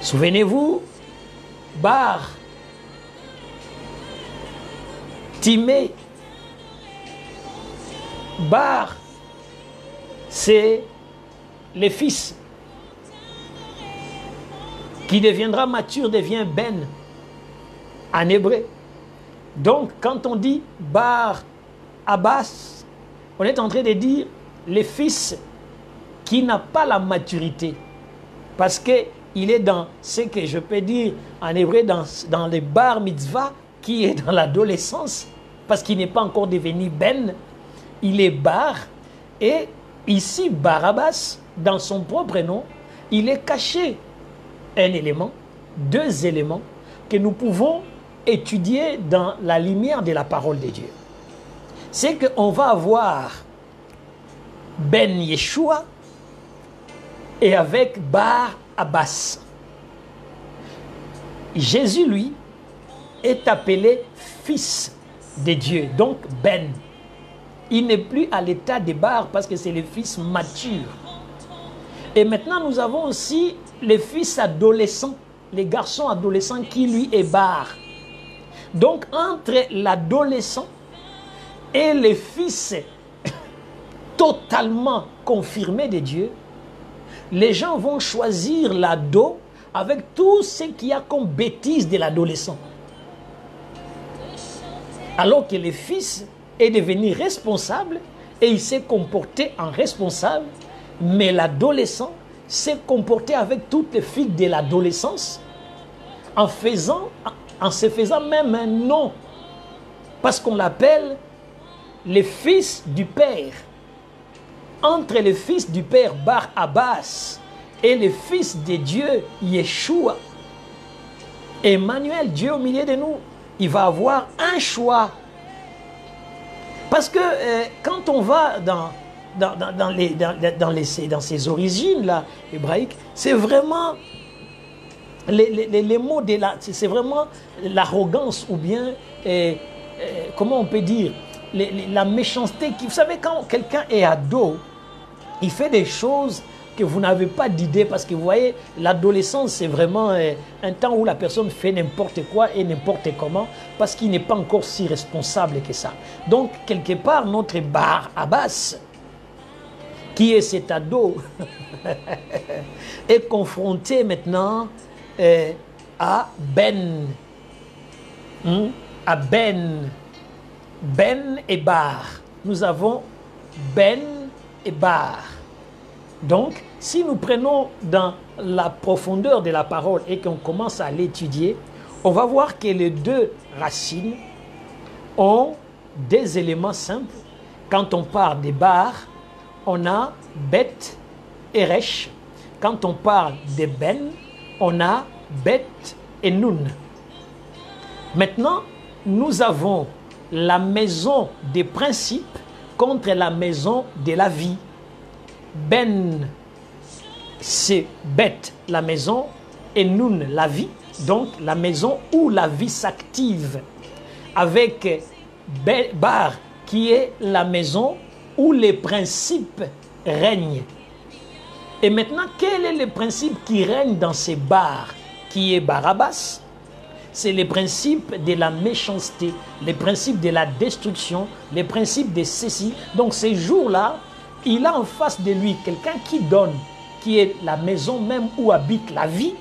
Souvenez-vous, Bar, Timée, Bar, c'est le fils qui deviendra mature, devient Ben en hébreu. Donc, quand on dit Bar Abbas, on est en train de dire le fils qui n'a pas la maturité. Parce qu'il est dans ce que je peux dire en hébreu, dans le bar mitzvah, qui est dans l'adolescence, parce qu'il n'est pas encore devenu Ben, il est Bar. Et ici, Barabbas, dans son propre nom, il est caché un élément, deux éléments que nous pouvons étudier dans la lumière de la parole de Dieu. C'est qu'on va avoir Ben Yeshua et avec Bar Abbas. Jésus, lui, est appelé fils de Dieu, donc Ben. Il n'est plus à l'état de Bar parce que c'est le fils mature. Et maintenant, nous avons aussi les fils adolescents, les garçons adolescents qui, lui, est Bar. Donc, entre l'adolescent et les fils totalement confirmés de Dieu, Les gens vont choisir l'ado avec tout ce qu'il y a comme bêtise de l'adolescent. Alors que le fils est devenu responsable et il s'est comporté en responsable, mais l'adolescent s'est comporté avec toutes les filles de l'adolescence en se faisant même un nom. Parce qu'on l'appelle les fils du Père. Entre les fils du Père Bar Abbas et les fils de Dieu Yeshua, Emmanuel, Dieu au milieu de nous, il va avoir un choix. Parce que quand on va dans ces origines-là hébraïques, c'est vraiment les mots de c'est vraiment l'arrogance ou bien, comment on peut dire, la méchanceté. Vous savez, quand quelqu'un est ado, il fait des choses que vous n'avez pas d'idée, parce que vous voyez, l'adolescence, c'est vraiment un temps où la personne fait n'importe quoi et n'importe comment, parce qu'il n'est pas encore si responsable que ça. Donc, quelque part, notre Bar Abbas, qui est cet ado, est confronté maintenant à Ben. À Ben et Bar. Nous avons Ben et Bar. Donc, si nous prenons dans la profondeur de la parole et qu'on commence à l'étudier, on va voir que les deux racines ont des éléments simples. Quand on parle des Bar, on a Bet et Resh. Quand on parle de Ben, on a Bet et Nun. Maintenant, nous avons la maison des principes contre la maison de la vie. Ben, c'est Bet, la maison, et Nun, la vie. Donc, la maison où la vie s'active. Avec Bar, qui est la maison où les principes règnent. Et maintenant, quel est le principe qui règne dans ces Bars, qui est Barabbas? C'est les principes de la méchanceté, les principes de la destruction, les principes de ceci. Donc, ces jours-là, il a en face de lui quelqu'un qui donne, qui est la maison même où habite la vie,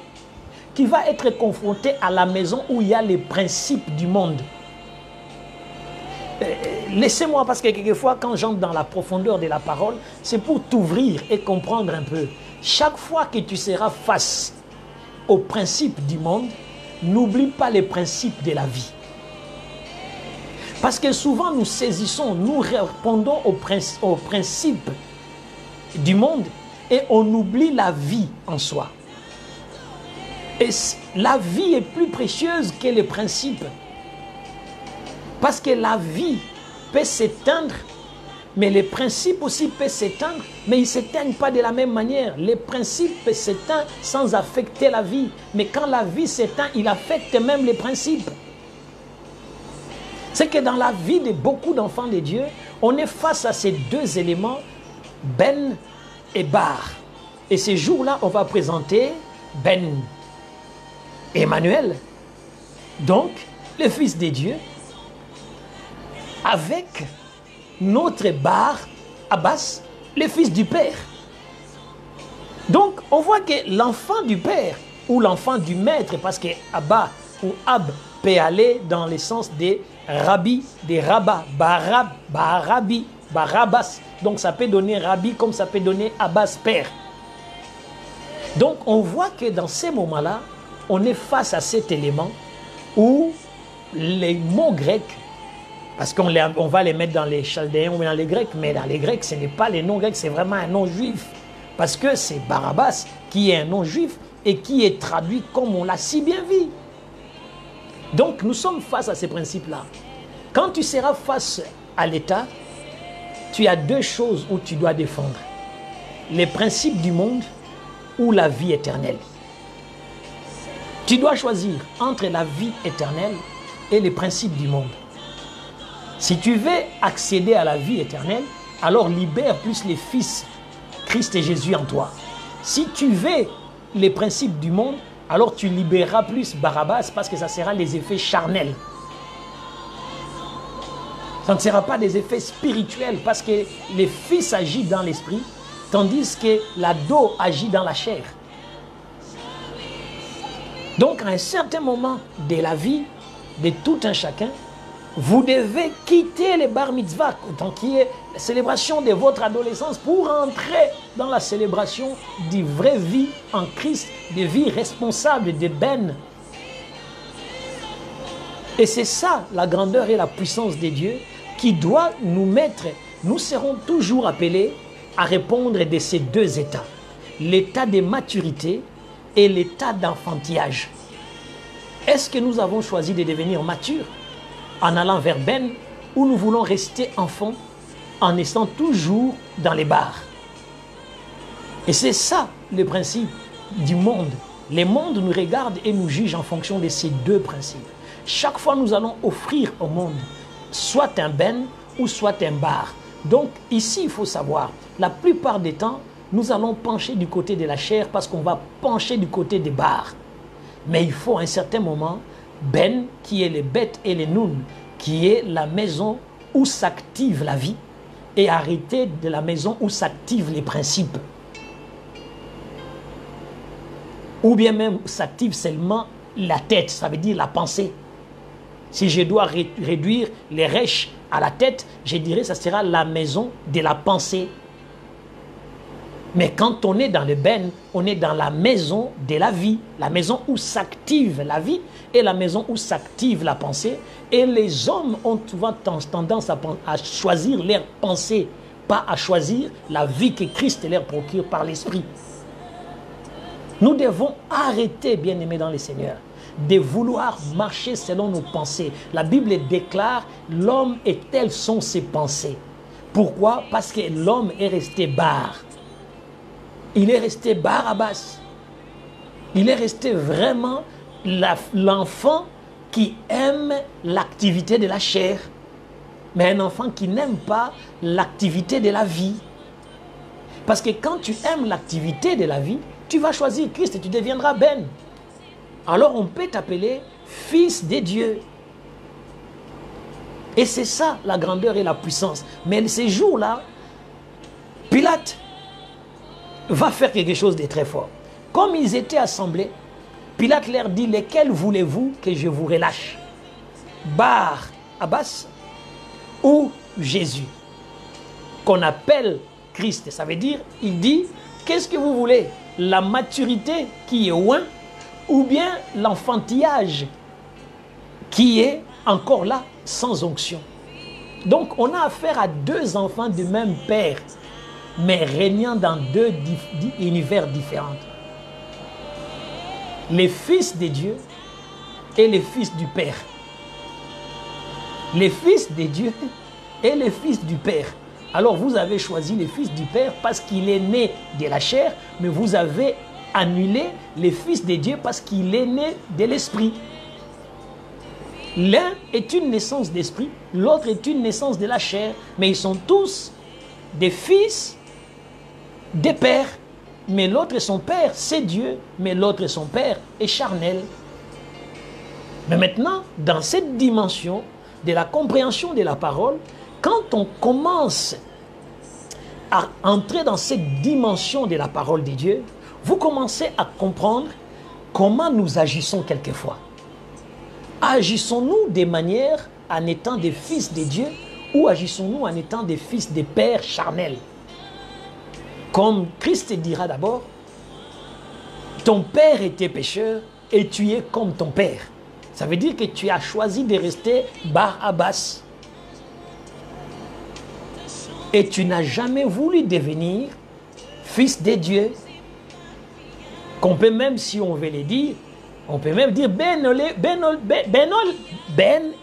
qui va être confronté à la maison où il y a les principes du monde. Laissez-moi, parce que quelquefois, quand j'entre dans la profondeur de la parole, c'est pour t'ouvrir et comprendre un peu. Chaque fois que tu seras face aux principes du monde, n'oublie pas les principes de la vie. Parce que souvent nous saisissons, nous répondons aux principes du monde et on oublie la vie en soi. Et la vie est plus précieuse que les principes. Parce que la vie peut s'éteindre, mais les principes aussi peuvent s'éteindre, mais ils ne s'éteignent pas de la même manière. Les principes s'éteignent sans affecter la vie. Mais quand la vie s'éteint, il affecte même les principes. C'est que dans la vie de beaucoup d'enfants de Dieu, on est face à ces deux éléments, Ben et Bar. Et ces jours-là, on va présenter Ben, Emmanuel, donc le Fils de Dieu, avec notre Bar Abbas, le Fils du Père. Donc, on voit que l'enfant du Père, ou l'enfant du Maître, parce que Abba ou Ab peut aller dans le sens des Rabbi, des Rabbas, Barab, Barabi, Barabbas. Donc, ça peut donner Rabbi comme ça peut donner Abbas, Père. Donc, on voit que dans ces moments-là, on est face à cet élément où les mots grecs, parce qu'on va les mettre dans les Chaldéens ou dans les Grecs, mais dans les Grecs, ce n'est pas les noms grecs, c'est vraiment un nom juif. Parce que c'est Barabbas qui est un nom juif et qui est traduit comme on l'a si bien vu. Donc nous sommes face à ces principes-là. Quand tu seras face à l'État, tu as deux choses où tu dois défendre. Les principes du monde ou la vie éternelle. Tu dois choisir entre la vie éternelle et les principes du monde. Si tu veux accéder à la vie éternelle, alors libère plus les fils Christ et Jésus en toi. Si tu veux les principes du monde, alors tu libéreras plus Barabbas parce que ça sera les effets charnels. Ça ne sera pas des effets spirituels parce que les fils agissent dans l'esprit, tandis que l'ado agit dans la chair. Donc, à un certain moment de la vie de tout un chacun, vous devez quitter les bar mitzvah, donc qui est la célébration de votre adolescence, pour entrer dans la célébration d'une vraie vie en Christ, de vie responsable, de ben. Et c'est ça la grandeur et la puissance de Dieu qui doit nous mettre, nous serons toujours appelés à répondre de ces deux états, l'état de maturité et l'état d'enfantillage. Est-ce que nous avons choisi de devenir matures en allant vers Ben, ou nous voulons rester enfants en étant toujours dans les bars? Et c'est ça le principe du monde. Le monde nous regarde et nous juge en fonction de ces deux principes. Chaque fois, nous allons offrir au monde soit un Ben ou soit un bar. Donc ici, il faut savoir, la plupart des temps, nous allons pencher du côté de la chair parce qu'on va pencher du côté des bars. Mais il faut à un certain moment, Ben, qui est les bêtes et les nouns, qui est la maison où s'active la vie, et arrêter de la maison où s'activent les principes. Ou bien même s'active seulement la tête, ça veut dire la pensée. Si je dois réduire les rêches à la tête, je dirais que ça sera la maison de la pensée. Mais quand on est dans le ben, on est dans la maison de la vie, la maison où s'active la vie et la maison où s'active la pensée. Et les hommes ont souvent tendance à choisir leur pensée, pas à choisir la vie que Christ leur procure par l'Esprit. Nous devons arrêter, bien-aimés dans le Seigneur, de vouloir marcher selon nos pensées. La Bible déclare l'homme et telles sont ses pensées. Pourquoi? Parce que l'homme est resté bar. Il est resté Barabbas. Il est resté vraiment l'enfant qui aime l'activité de la chair, mais un enfant qui n'aime pas l'activité de la vie. Parce que quand tu aimes l'activité de la vie, tu vas choisir Christ et tu deviendras Ben. Alors on peut t'appeler fils de Dieu. Et c'est ça la grandeur et la puissance. Mais ces jours-là, Pilate va faire quelque chose de très fort. Comme ils étaient assemblés, Pilate leur dit, lesquels voulez-vous que je vous relâche? Bar-Abbas ou Jésus, qu'on appelle Christ. Ça veut dire, il dit, qu'est-ce que vous voulez? La maturité qui est loin, ou bien l'enfantillage qui est encore là, sans onction. Donc on a affaire à deux enfants du même père, mais régnant dans deux univers différents. Les fils de Dieu et les fils du Père. Les fils de Dieu et les fils du Père. Alors vous avez choisi les fils du Père parce qu'il est né de la chair, mais vous avez annulé les fils de Dieu parce qu'il est né de l'Esprit. L'un est une naissance d'esprit, l'autre est une naissance de la chair, mais ils sont tous des fils des pères, mais l'autre est son père, c'est Dieu, mais l'autre est son père est charnel. Mais maintenant, dans cette dimension de la compréhension de la parole, quand on commence à entrer dans cette dimension de la parole de Dieu, vous commencez à comprendre comment nous agissons quelquefois. Agissons-nous des manières en étant des fils de Dieu ou agissons-nous en étant des fils des pères charnels? Comme Christ dira d'abord, ton père était pécheur et tu es comme ton père. Ça veut dire que tu as choisi de rester Bar-Abbas. Et tu n'as jamais voulu devenir fils de Dieu. Qu'on peut même, si on veut le dire, on peut même dire Ben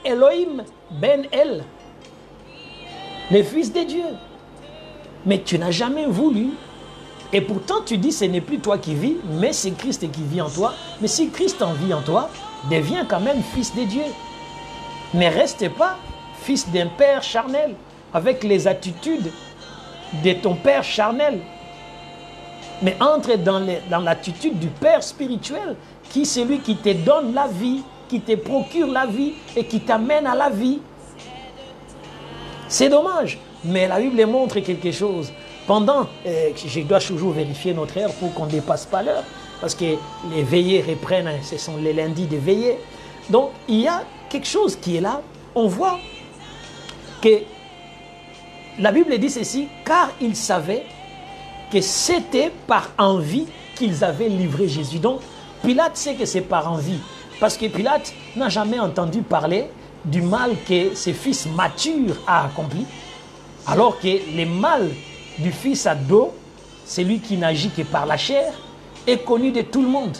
Elohim, Ben El, les fils de Dieu. Mais tu n'as jamais voulu. Et pourtant tu dis ce n'est plus toi qui vis, mais c'est Christ qui vit en toi. Mais si Christ en vit en toi, deviens quand même fils de Dieu. Mais reste pas fils d'un père charnel, avec les attitudes de ton père charnel. Mais entre dans l'attitude du père spirituel, qui est celui qui te donne la vie, qui te procure la vie et qui t'amène à la vie. C'est dommage, mais la Bible montre quelque chose. pendant, je dois toujours vérifier notre heure pour qu'on ne dépasse pas l'heure, parce que les veillées reprennent, hein, ce sont les lundis des veillées. Donc, il y a quelque chose qui est là. On voit que la Bible dit ceci, car ils savaient que c'était par envie qu'ils avaient livré Jésus. Donc, Pilate sait que c'est par envie, parce que Pilate n'a jamais entendu parler du mal que ses fils matures a accompli, alors que le mal du fils ado, celui qui n'agit que par la chair, est connu de tout le monde.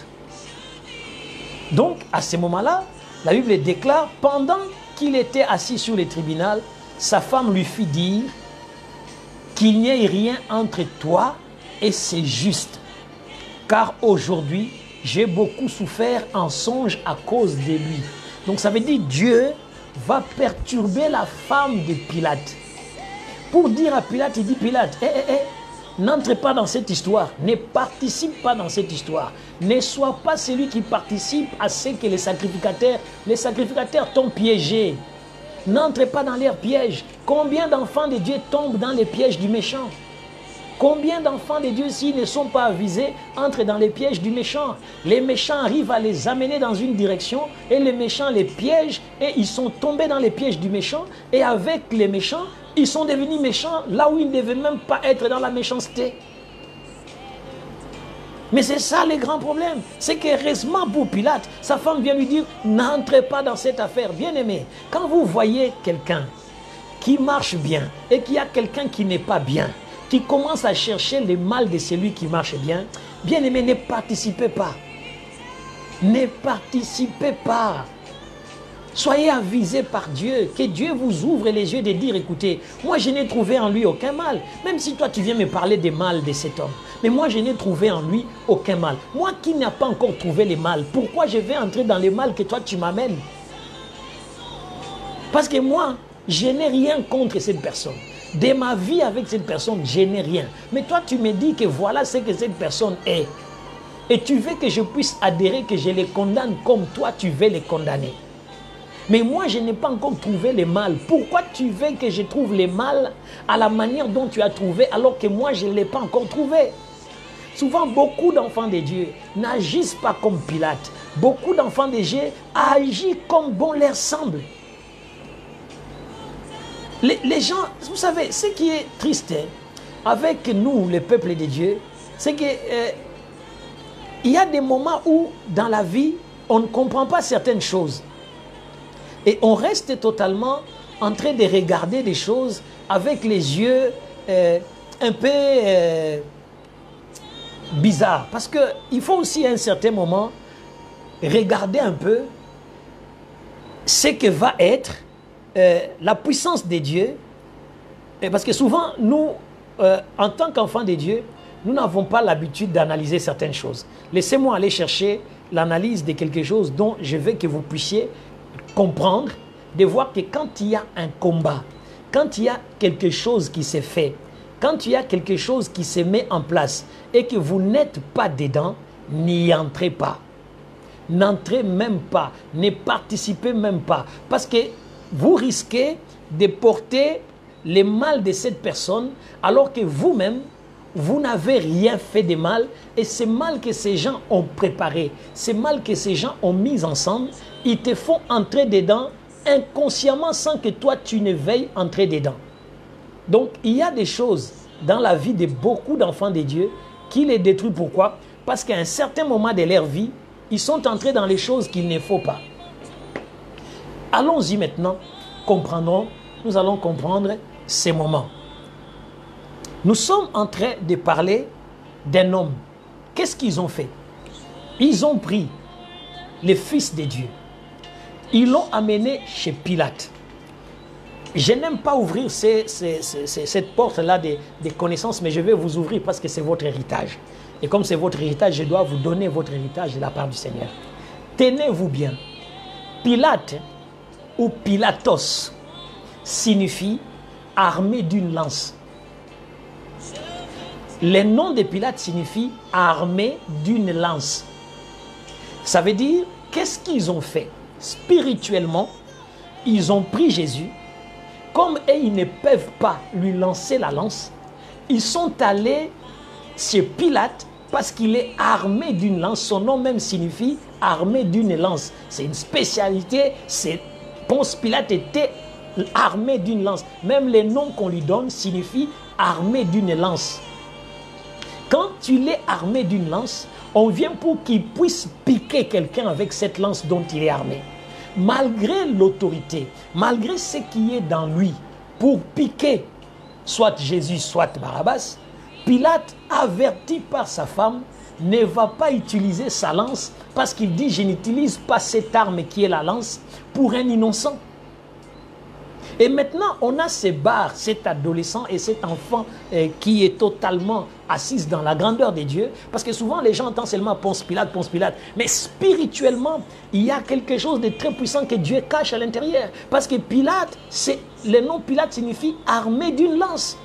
Donc, à ce moment-là, la Bible déclare, pendant qu'il était assis sur le tribunal, sa femme lui fit dire qu'il n'y ait rien entre toi et c'est juste, car aujourd'hui, j'ai beaucoup souffert en songe à cause de lui. Donc ça veut dire Dieu va perturber la femme de Pilate. Pour dire à Pilate, il dit Pilate, n'entre pas dans cette histoire, ne participe pas dans cette histoire. Ne sois pas celui qui participe à ce que les sacrificateurs t'ont piégé. N'entre pas dans leurs pièges. Combien d'enfants de Dieu tombent dans les pièges du méchant? Combien d'enfants de Dieu, s'ils ne sont pas avisés, entrent dans les pièges du méchant? Les méchants arrivent à les amener dans une direction et les méchants les piègent et ils sont tombés dans les pièges du méchant. Et avec les méchants, ils sont devenus méchants là où ils ne devaient même pas être dans la méchanceté. Mais c'est ça le grand problème. C'est qu'heureusement pour Pilate, sa femme vient lui dire, n'entrez pas dans cette affaire. Bien aimé, quand vous voyez quelqu'un qui marche bien et qu'il y a quelqu'un qui n'est pas bien, qui commence à chercher le mal de celui qui marche bien, bien aimé, ne participez pas. Ne participez pas. Soyez avisés par Dieu, que Dieu vous ouvre les yeux de dire, écoutez, moi je n'ai trouvé en lui aucun mal. Même si toi tu viens me parler des mal de cet homme. Mais moi je n'ai trouvé en lui aucun mal. Moi qui n'ai pas encore trouvé les mal, pourquoi je vais entrer dans les mal que toi tu m'amènes? Parce que moi, je n'ai rien contre cette personne. De ma vie avec cette personne, je n'ai rien. Mais toi tu me dis que voilà ce que cette personne est. Et tu veux que je puisse adhérer, que je les condamne comme toi tu veux les condamner. Mais moi, je n'ai pas encore trouvé le mal. Pourquoi tu veux que je trouve le mal à la manière dont tu as trouvé alors que moi, je ne l'ai pas encore trouvé? Souvent, beaucoup d'enfants de Dieu n'agissent pas comme Pilate. Beaucoup d'enfants de Dieu agissent comme bon leur semble. Les gens, vous savez, ce qui est triste avec nous, le peuple de Dieu, c'est que il y a des moments où, dans la vie, on ne comprend pas certaines choses. Et on reste totalement en train de regarder des choses avec les yeux un peu bizarres. Parce qu'il faut aussi à un certain moment regarder un peu ce que va être la puissance de Dieu. Parce que souvent, nous, en tant qu'enfants de Dieu, nous n'avons pas l'habitude d'analyser certaines choses. Laissez-moi aller chercher l'analyse de quelque chose dont je veux que vous puissiez comprendre, de voir que quand il y a un combat, quand il y a quelque chose qui s'est fait, quand il y a quelque chose qui se met en place et que vous n'êtes pas dedans, n'y entrez pas. N'entrez même pas, ne participez même pas. Parce que vous risquez de porter le mal de cette personne alors que vous-même, vous n'avez rien fait de mal et c'est mal que ces gens ont préparé, c'est mal que ces gens ont mis ensemble, ils te font entrer dedans inconsciemment sans que toi tu ne veuilles entrer dedans. Donc il y a des choses dans la vie de beaucoup d'enfants de Dieu qui les détruisent. Pourquoi? Parce qu'à un certain moment de leur vie, ils sont entrés dans les choses qu'il ne faut pas. Allons-y maintenant, comprenons, nous allons comprendre ces moments. Nous sommes en train de parler d'un homme. Qu'est-ce qu'ils ont fait? Ils ont pris le Fils de Dieu. Ils l'ont amené chez Pilate. Je n'aime pas ouvrir cette porte-là des connaissances, mais je vais vous ouvrir parce que c'est votre héritage. Et comme c'est votre héritage, je dois vous donner votre héritage de la part du Seigneur. Tenez-vous bien. Pilate ou Pilatos signifie armé d'une lance. Le nom de Pilate signifie armé d'une lance. Ça veut dire, qu'est-ce qu'ils ont fait? Spirituellement, ils ont pris Jésus. Comme ils ne peuvent pas lui lancer la lance, Ils sont allés chez Pilate parce qu'il est armé d'une lance. Son nom même signifie armé d'une lance. C'est une spécialité. Ponce Pilate était armé d'une lance. Même les noms qu'on lui donne signifient armé d'une lance. Quand il est armé d'une lance, on vient pour qu'il puisse piquer quelqu'un avec cette lance dont il est armé. Malgré l'autorité, malgré ce qui est dans lui, pour piquer soit Jésus, soit Barabbas, Pilate, averti par sa femme, ne va pas utiliser sa lance parce qu'il dit « Je n'utilise pas cette arme qui est la lance pour un innocent ». Et maintenant, on a ces barres, cet adolescent et cet enfant qui est totalement assis dans la grandeur de Dieu. Parce que souvent, les gens entendent seulement Ponce Pilate. Mais spirituellement, il y a quelque chose de très puissant que Dieu cache à l'intérieur. Parce que Pilate, le nom Pilate signifie armé d'une lance.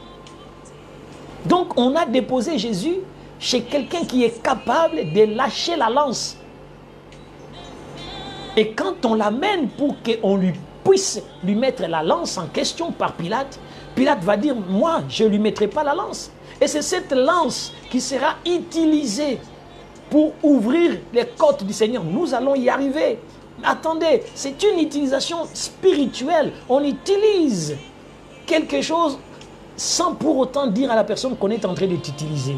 Donc, on a déposé Jésus chez quelqu'un qui est capable de lâcher la lance. Et quand on l'amène pour qu'on puisse lui mettre la lance en question par Pilate, Pilate va dire, moi, je ne lui mettrai pas la lance. Et c'est cette lance qui sera utilisée pour ouvrir les côtes du Seigneur. Nous allons y arriver. Attendez, c'est une utilisation spirituelle. On utilise quelque chose sans pour autant dire à la personne qu'on est en train de t'utiliser.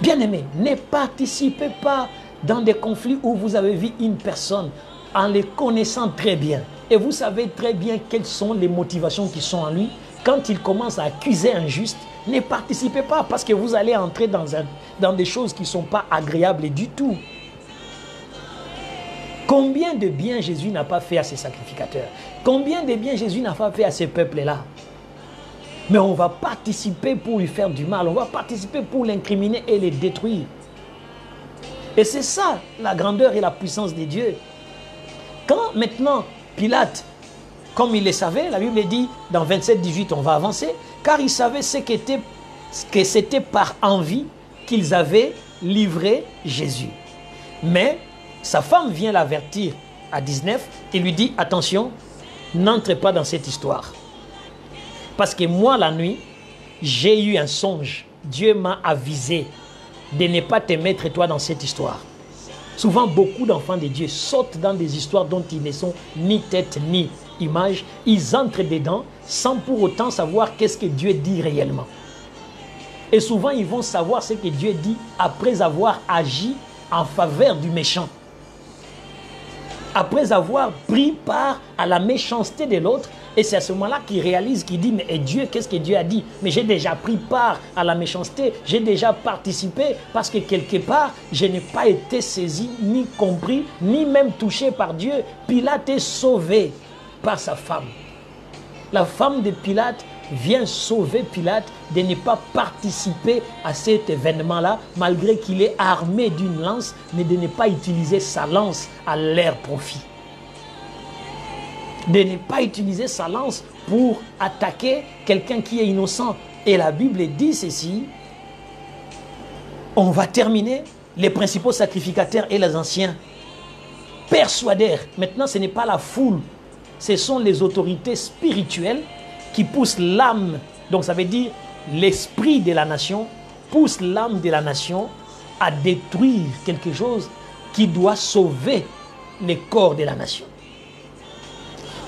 Bien-aimé, ne participez pas dans des conflits où vous avez vu une personne en les connaissant très bien. Et vous savez très bien quelles sont les motivations qui sont en lui. Quand il commence à accuser un juste, ne participez pas parce que vous allez entrer dans des choses qui ne sont pas agréables du tout. Combien de bien Jésus n'a pas fait à ses sacrificateurs? Combien de bien Jésus n'a pas fait à ces peuples-là? Mais on va participer pour lui faire du mal. On va participer pour l'incriminer et les détruire. Et c'est ça la grandeur et la puissance de Dieu. Quand maintenant Pilate, comme il le savait, la Bible dit dans 27-18, on va avancer, car il savait que c'était par envie qu'ils avaient livré Jésus. Mais sa femme vient l'avertir à 19 et lui dit, attention, n'entrez pas dans cette histoire. Parce que moi, la nuit, j'ai eu un songe. Dieu m'a avisé de ne pas te mettre toi dans cette histoire. Souvent, beaucoup d'enfants de Dieu sautent dans des histoires dont ils ne sont ni tête ni image. Ils entrent dedans sans pour autant savoir qu'est-ce que Dieu dit réellement. Et souvent, ils vont savoir ce que Dieu dit après avoir agi en faveur du méchant. Après avoir pris part à la méchanceté de l'autre. Et c'est à ce moment-là qu'il réalise, qu'il dit, mais Dieu, qu'est-ce que Dieu a dit? Mais j'ai déjà pris part à la méchanceté, j'ai déjà participé, parce que quelque part, je n'ai pas été saisi, ni compris, ni même touché par Dieu. Pilate est sauvé par sa femme. La femme de Pilate vient sauver Pilate de ne pas participer à cet événement-là, malgré qu'il est armé d'une lance, mais de ne pas utiliser sa lance à leur profit. De ne pas utiliser sa lance pour attaquer quelqu'un qui est innocent. Et la Bible dit ceci, on va terminer, les principaux sacrificateurs et les anciens persuadèrent, maintenant ce n'est pas la foule, ce sont les autorités spirituelles qui poussent l'âme, donc ça veut dire l'esprit de la nation, pousse l'âme de la nation à détruire quelque chose qui doit sauver les corps de la nation.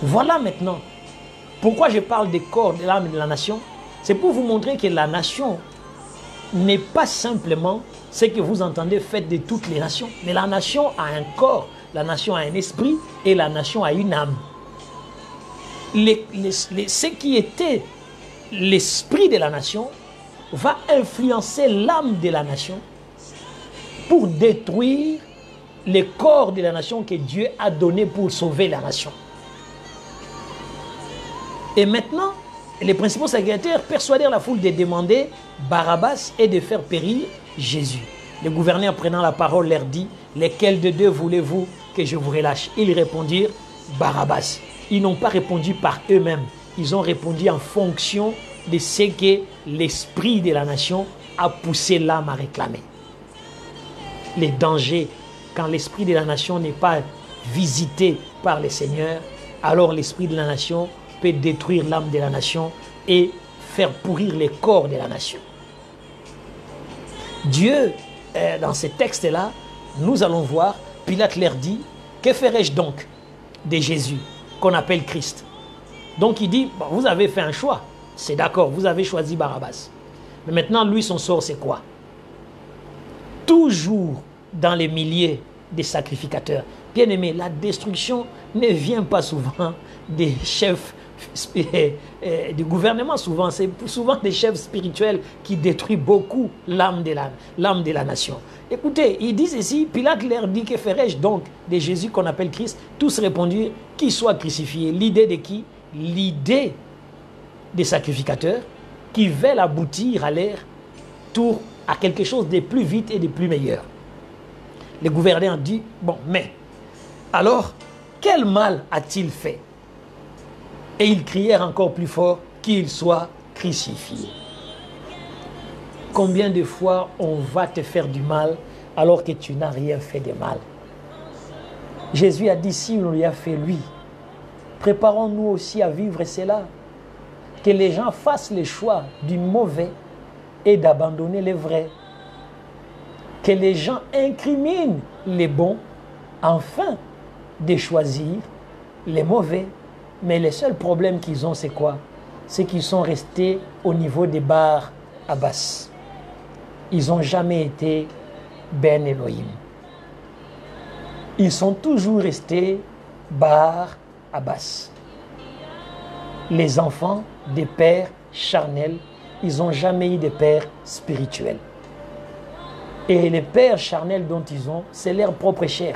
Voilà maintenant pourquoi je parle des corps de l'âme de la nation. C'est pour vous montrer que la nation n'est pas simplement ce que vous entendez fait de toutes les nations. Mais la nation a un corps, la nation a un esprit et la nation a une âme. Ce qui était l'esprit de la nation va influencer l'âme de la nation pour détruire les corps de la nation que Dieu a donné pour sauver la nation. Et maintenant, les principaux sacrificateurs persuadèrent la foule de demander Barabbas et de faire périr Jésus. Le gouverneur, prenant la parole, leur dit, lesquels de deux voulez-vous que je vous relâche? Ils répondirent Barabbas. Ils n'ont pas répondu par eux-mêmes. Ils ont répondu en fonction de ce que l'esprit de la nation a poussé l'âme à réclamer. Les dangers, quand l'esprit de la nation n'est pas visité par le Seigneur, alors l'esprit de la nation peut détruire l'âme de la nation et faire pourrir les corps de la nation. Dieu, dans ces textes-là, nous allons voir, Pilate leur dit, que ferai-je donc de Jésus, qu'on appelle Christ? Donc il dit, bon, vous avez fait un choix, c'est d'accord, vous avez choisi Barabbas. Mais maintenant, lui, son sort, c'est quoi? Toujours dans les milliers des sacrificateurs. Bien aimé, la destruction ne vient pas souvent des chefs du gouvernement, souvent. C'est souvent des chefs spirituels qui détruisent beaucoup l'âme de la nation. Écoutez, ils disent ici, Pilate leur dit, que ferai-je donc de Jésus qu'on appelle Christ? Tous répondirent, qu'il soit crucifié. L'idée de qui? L'idée des sacrificateurs qui veulent aboutir à leur tour à quelque chose de plus vite et de plus meilleur. Le gouverneur dit, bon, mais alors, quel mal a-t-il fait? Et ils crièrent encore plus fort, qu'il soit crucifié. Combien de fois on va te faire du mal alors que tu n'as rien fait de mal? Jésus a dit, si on lui a fait lui, préparons-nous aussi à vivre cela. Que les gens fassent le choix du mauvais et d'abandonner le vrai. Que les gens incriminent les bons afin de choisir les mauvais. Mais le seul problème qu'ils ont, c'est quoi? C'est qu'ils sont restés au niveau des Bar Abbas. Ils n'ont jamais été Ben Elohim. Ils sont toujours restés Bar Abbas. Les enfants des pères charnels, ils n'ont jamais eu de pères spirituels. Et les pères charnels dont ils ont, c'est leur propre chair.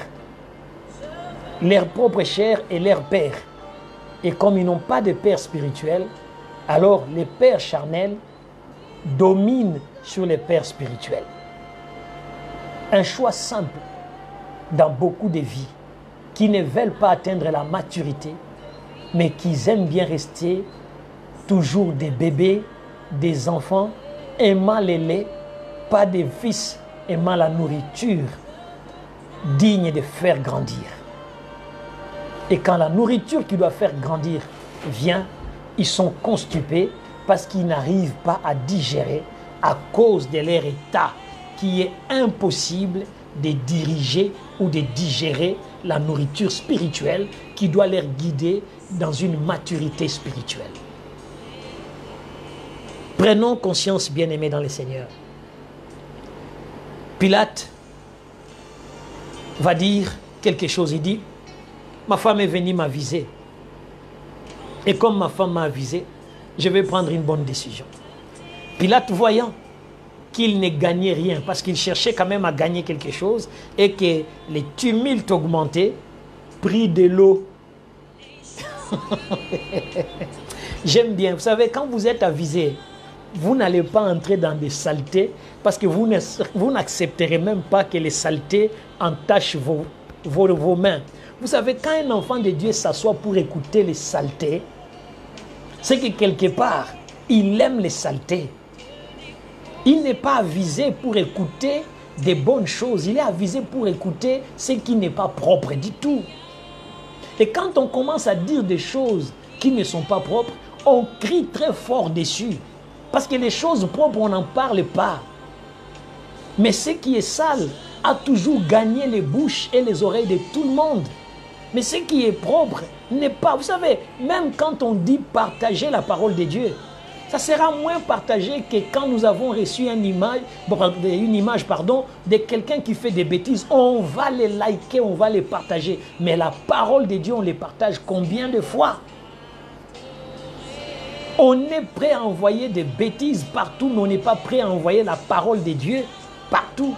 Leur propre chair et leur père. Et comme ils n'ont pas de père spirituel, alors les pères charnels dominent sur les pères spirituels. Un choix simple dans beaucoup de vies qui ne veulent pas atteindre la maturité, mais qui aiment bien rester toujours des bébés, des enfants, aimant le lait, pas des fils aimant la nourriture, digne de faire grandir. Et quand la nourriture qui doit faire grandir vient, ils sont constipés parce qu'ils n'arrivent pas à digérer à cause de leur état qui est impossible de diriger ou de digérer la nourriture spirituelle qui doit les guider dans une maturité spirituelle. Prenons conscience, bien-aimés dans le Seigneur. Pilate va dire quelque chose, il dit, ma femme est venue m'aviser. Et comme ma femme m'a avisé, je vais prendre une bonne décision. Pilate, voyant qu'il ne gagnait rien, parce qu'il cherchait quand même à gagner quelque chose, et que les tumultes augmentaient, prit de l'eau. J'aime bien, vous savez, quand vous êtes avisé, vous n'allez pas entrer dans des saletés, parce que vous n'accepterez même pas que les saletés entachent vos mains. Vous savez, quand un enfant de Dieu s'assoit pour écouter les saletés, c'est que quelque part, il aime les saletés. Il n'est pas avisé pour écouter des bonnes choses. Il est avisé pour écouter ce qui n'est pas propre du tout. Et quand on commence à dire des choses qui ne sont pas propres, on crie très fort dessus. Parce que les choses propres, on n'en parle pas. Mais ce qui est sale a toujours gagné les bouches et les oreilles de tout le monde. Mais ce qui est propre n'est pas... Vous savez, même quand on dit partager la parole de Dieu, ça sera moins partagé que quand nous avons reçu une image de quelqu'un qui fait des bêtises. On va les liker, on va les partager. Mais la parole de Dieu, on les partage combien de fois? On est prêt à envoyer des bêtises partout, mais on n'est pas prêt à envoyer la parole de Dieu partout.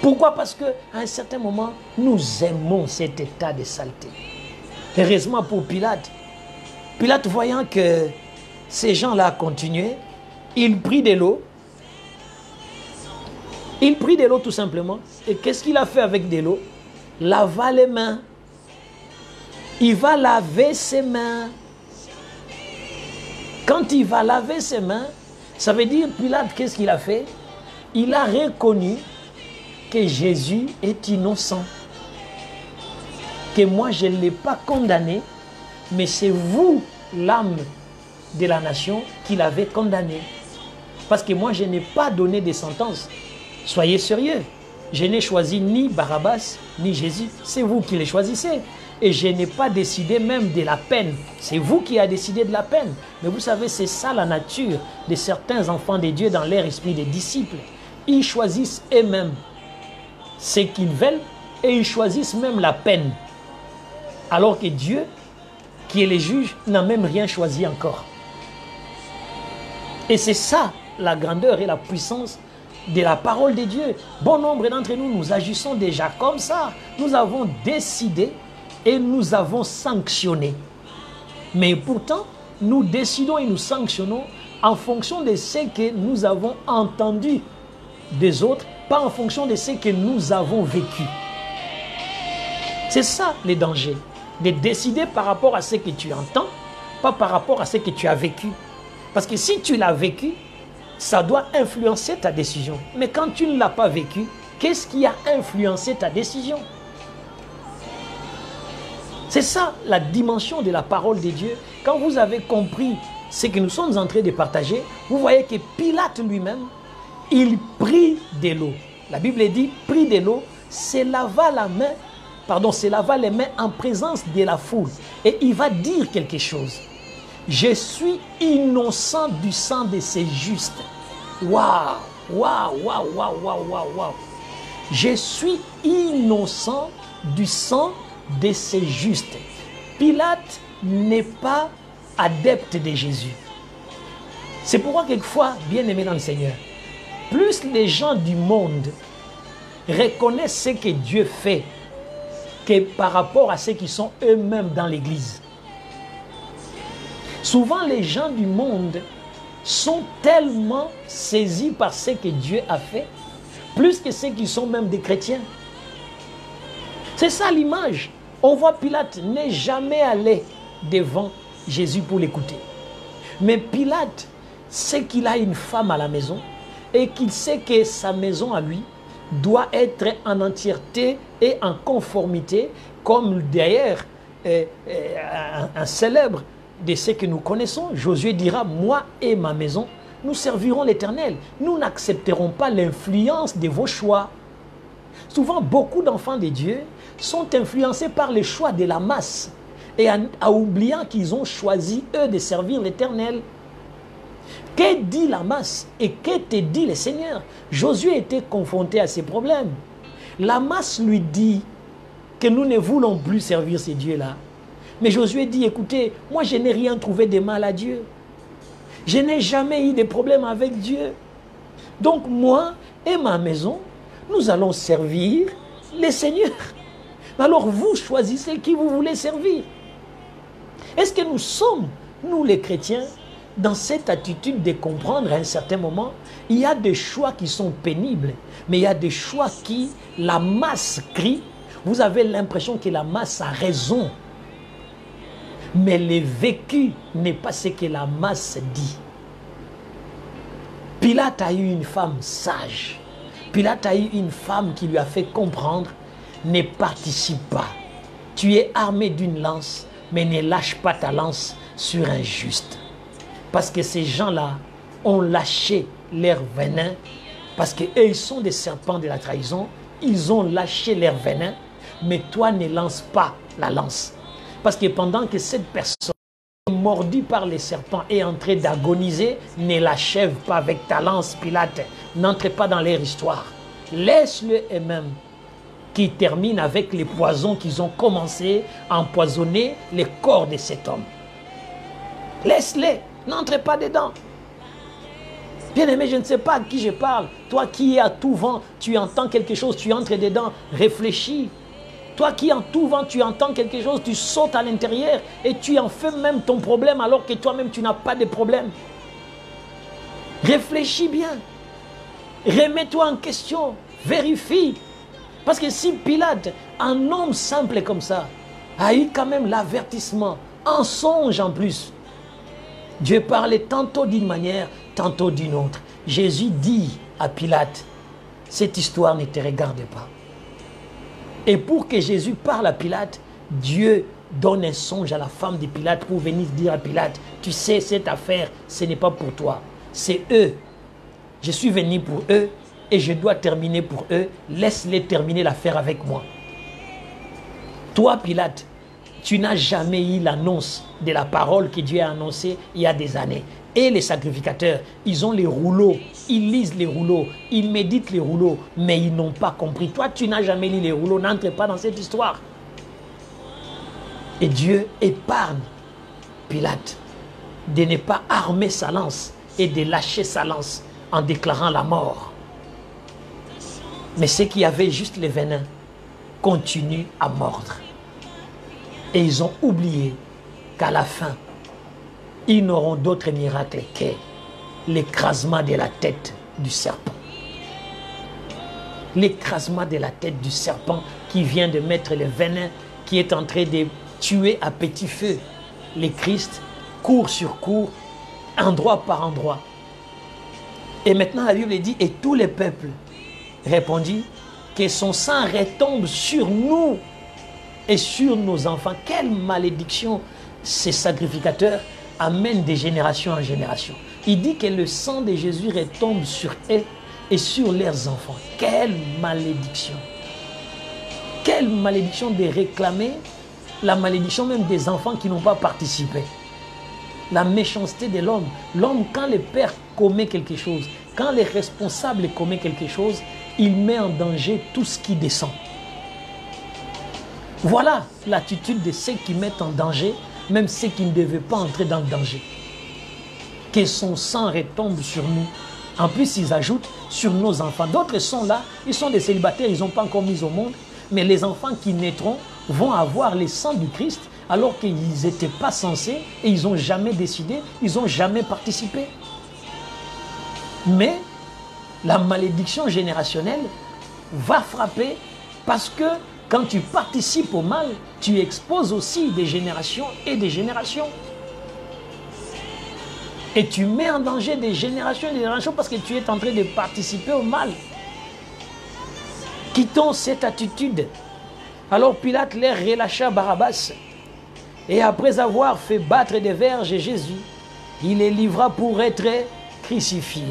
Pourquoi? Parce qu'à un certain moment, nous aimons cet état de saleté. Heureusement pour Pilate, Pilate voyant que ces gens-là continuaient, il prit de l'eau. Il prit de l'eau tout simplement. Et qu'est-ce qu'il a fait avec de l'eau? Lava les mains. Il va laver ses mains. Quand il va laver ses mains, ça veut dire Pilate, qu'est-ce qu'il a fait? Il a reconnu que Jésus est innocent. Que moi, je ne l'ai pas condamné, mais c'est vous, l'âme de la nation qu'il avait condamné. Parce que moi, je n'ai pas donné de sentence. Soyez sérieux. Je n'ai choisi ni Barabbas, ni Jésus. C'est vous qui les choisissez. Et je n'ai pas décidé même de la peine. C'est vous qui avez décidé de la peine. Mais vous savez, c'est ça la nature de certains enfants de Dieu dans leur esprit des disciples. Ils choisissent eux-mêmes ce qu'ils veulent et ils choisissent même la peine. Alors que Dieu, qui est le juge, n'a même rien choisi encore. Et c'est ça la grandeur et la puissance de la parole de Dieu. Bon nombre d'entre nous, nous agissons déjà comme ça. Nous avons décidé et nous avons sanctionné. Mais pourtant, nous décidons et nous sanctionnons en fonction de ce que nous avons entendu des autres, pas en fonction de ce que nous avons vécu. C'est ça les dangers, de décider par rapport à ce que tu entends, pas par rapport à ce que tu as vécu. Parce que si tu l'as vécu, ça doit influencer ta décision. Mais quand tu ne l'as pas vécu, qu'est-ce qui a influencé ta décision? C'est ça la dimension de la parole de Dieu. Quand vous avez compris ce que nous sommes en train de partager, vous voyez que Pilate lui-même, il prit de l'eau. La Bible dit, prit de l'eau, se lava les mains en présence de la foule. Et il va dire quelque chose. Je suis innocent du sang de ces justes. Waouh, waouh, waouh, waouh, waouh, waouh. Je suis innocent du sang de ces justes. Pilate n'est pas adepte de Jésus. C'est pourquoi quelquefois, bien aimé dans le Seigneur, plus les gens du monde reconnaissent ce que Dieu fait que par rapport à ceux qui sont eux-mêmes dans l'église. Souvent, les gens du monde sont tellement saisis par ce que Dieu a fait, plus que ceux qui sont même des chrétiens. C'est ça l'image. On voit Pilate n'est jamais allé devant Jésus pour l'écouter. Mais Pilate sait qu'il a une femme à la maison et qu'il sait que sa maison à lui doit être en entièreté et en conformité, comme d'ailleurs un célèbre de ce que nous connaissons, Josué dira, moi et ma maison, nous servirons l'Éternel. Nous n'accepterons pas l'influence de vos choix. Souvent, beaucoup d'enfants de Dieu sont influencés par les choix de la masse et en oubliant qu'ils ont choisi, eux, de servir l'Éternel. Que dit la masse et que te dit le Seigneur? Josué était confronté à ces problèmes. La masse lui dit que nous ne voulons plus servir ces dieux-là. Mais Josué dit, écoutez, moi je n'ai rien trouvé de mal à Dieu. Je n'ai jamais eu de problème avec Dieu. Donc moi et ma maison, nous allons servir les seigneurs. Alors vous choisissez qui vous voulez servir. Est-ce que nous sommes, nous les chrétiens, dans cette attitude de comprendre à un certain moment, il y a des choix qui sont pénibles, mais il y a des choix qui, la masse crie, vous avez l'impression que la masse a raison. Mais le vécu n'est pas ce que la masse dit. Pilate a eu une femme sage. Pilate a eu une femme qui lui a fait comprendre, ne participe pas. Tu es armé d'une lance, mais ne lâche pas ta lance sur un juste. Parce que ces gens-là ont lâché leur venin, parce qu'eux, ils sont des serpents de la trahison, ils ont lâché leur venin, mais toi ne lance pas la lance. Parce que pendant que cette personne mordue par les serpents est en train d'agoniser, ne l'achève pas avec ta lance, Pilate. N'entre pas dans leur histoire. Laisse-le eux-mêmes qui terminent avec les poisons qu'ils ont commencé à empoisonner les corps de cet homme. Laisse-les, n'entre pas dedans. Bien-aimé, je ne sais pas à qui je parle. Toi qui es à tout vent, tu entends quelque chose, tu entres dedans, réfléchis. Toi qui en tout vent, tu entends quelque chose, tu sautes à l'intérieur et tu en fais même ton problème alors que toi-même tu n'as pas de problème. Réfléchis bien. Remets-toi en question. Vérifie. Parce que si Pilate, un homme simple comme ça, a eu quand même l'avertissement, en songe en plus, Dieu parlait tantôt d'une manière, tantôt d'une autre. Jésus dit à Pilate, cette histoire ne te regarde pas. Et pour que Jésus parle à Pilate, Dieu donne un songe à la femme de Pilate pour venir dire à Pilate, tu sais, cette affaire, ce n'est pas pour toi, c'est eux. Je suis venu pour eux et je dois terminer pour eux. Laisse-les terminer l'affaire avec moi. Toi, Pilate, tu n'as jamais eu l'annonce de la parole que Dieu a annoncée il y a des années. Et les sacrificateurs, ils ont les rouleaux, ils lisent les rouleaux, ils méditent les rouleaux, mais ils n'ont pas compris. Toi, tu n'as jamais lu les rouleaux, n'entre pas dans cette histoire. Et Dieu épargne Pilate de ne pas armer sa lance et de lâcher sa lance en déclarant la mort. Mais ceux qui avaient juste les venins continuent à mordre. Et ils ont oublié qu'à la fin, ils n'auront d'autre miracle que l'écrasement de la tête du serpent. L'écrasement de la tête du serpent qui vient de mettre le venin, qui est en train de tuer à petit feu les Christ, cours sur cours, endroit par endroit. Et maintenant la Bible dit, et tous les peuples répondit que son sang retombe sur nous et sur nos enfants. Quelle malédiction ces sacrificateurs amènent de génération en génération. Il dit que le sang de Jésus retombe sur eux et sur leurs enfants. Quelle malédiction! Quelle malédiction de réclamer la malédiction même des enfants qui n'ont pas participé. La méchanceté de l'homme. L'homme, quand le père commet quelque chose, quand les responsables commettent quelque chose, il met en danger tout ce qui descend. Voilà l'attitude de ceux qui mettent en danger, même ceux qui ne devaient pas entrer dans le danger. Que son sang retombe sur nous. En plus, ils ajoutent sur nos enfants. D'autres sont là, ils sont des célibataires, ils n'ont pas encore mis au monde, mais les enfants qui naîtront vont avoir le sang du Christ alors qu'ils n'étaient pas censés et ils n'ont jamais décidé, ils n'ont jamais participé. Mais la malédiction générationnelle va frapper parce que quand tu participes au mal, tu exposes aussi des générations et des générations. Et tu mets en danger des générations et des générations parce que tu es en train de participer au mal. Quittons cette attitude. Alors Pilate leur relâcha Barabbas. Et après avoir fait battre des verges Jésus, il les livra pour être crucifié.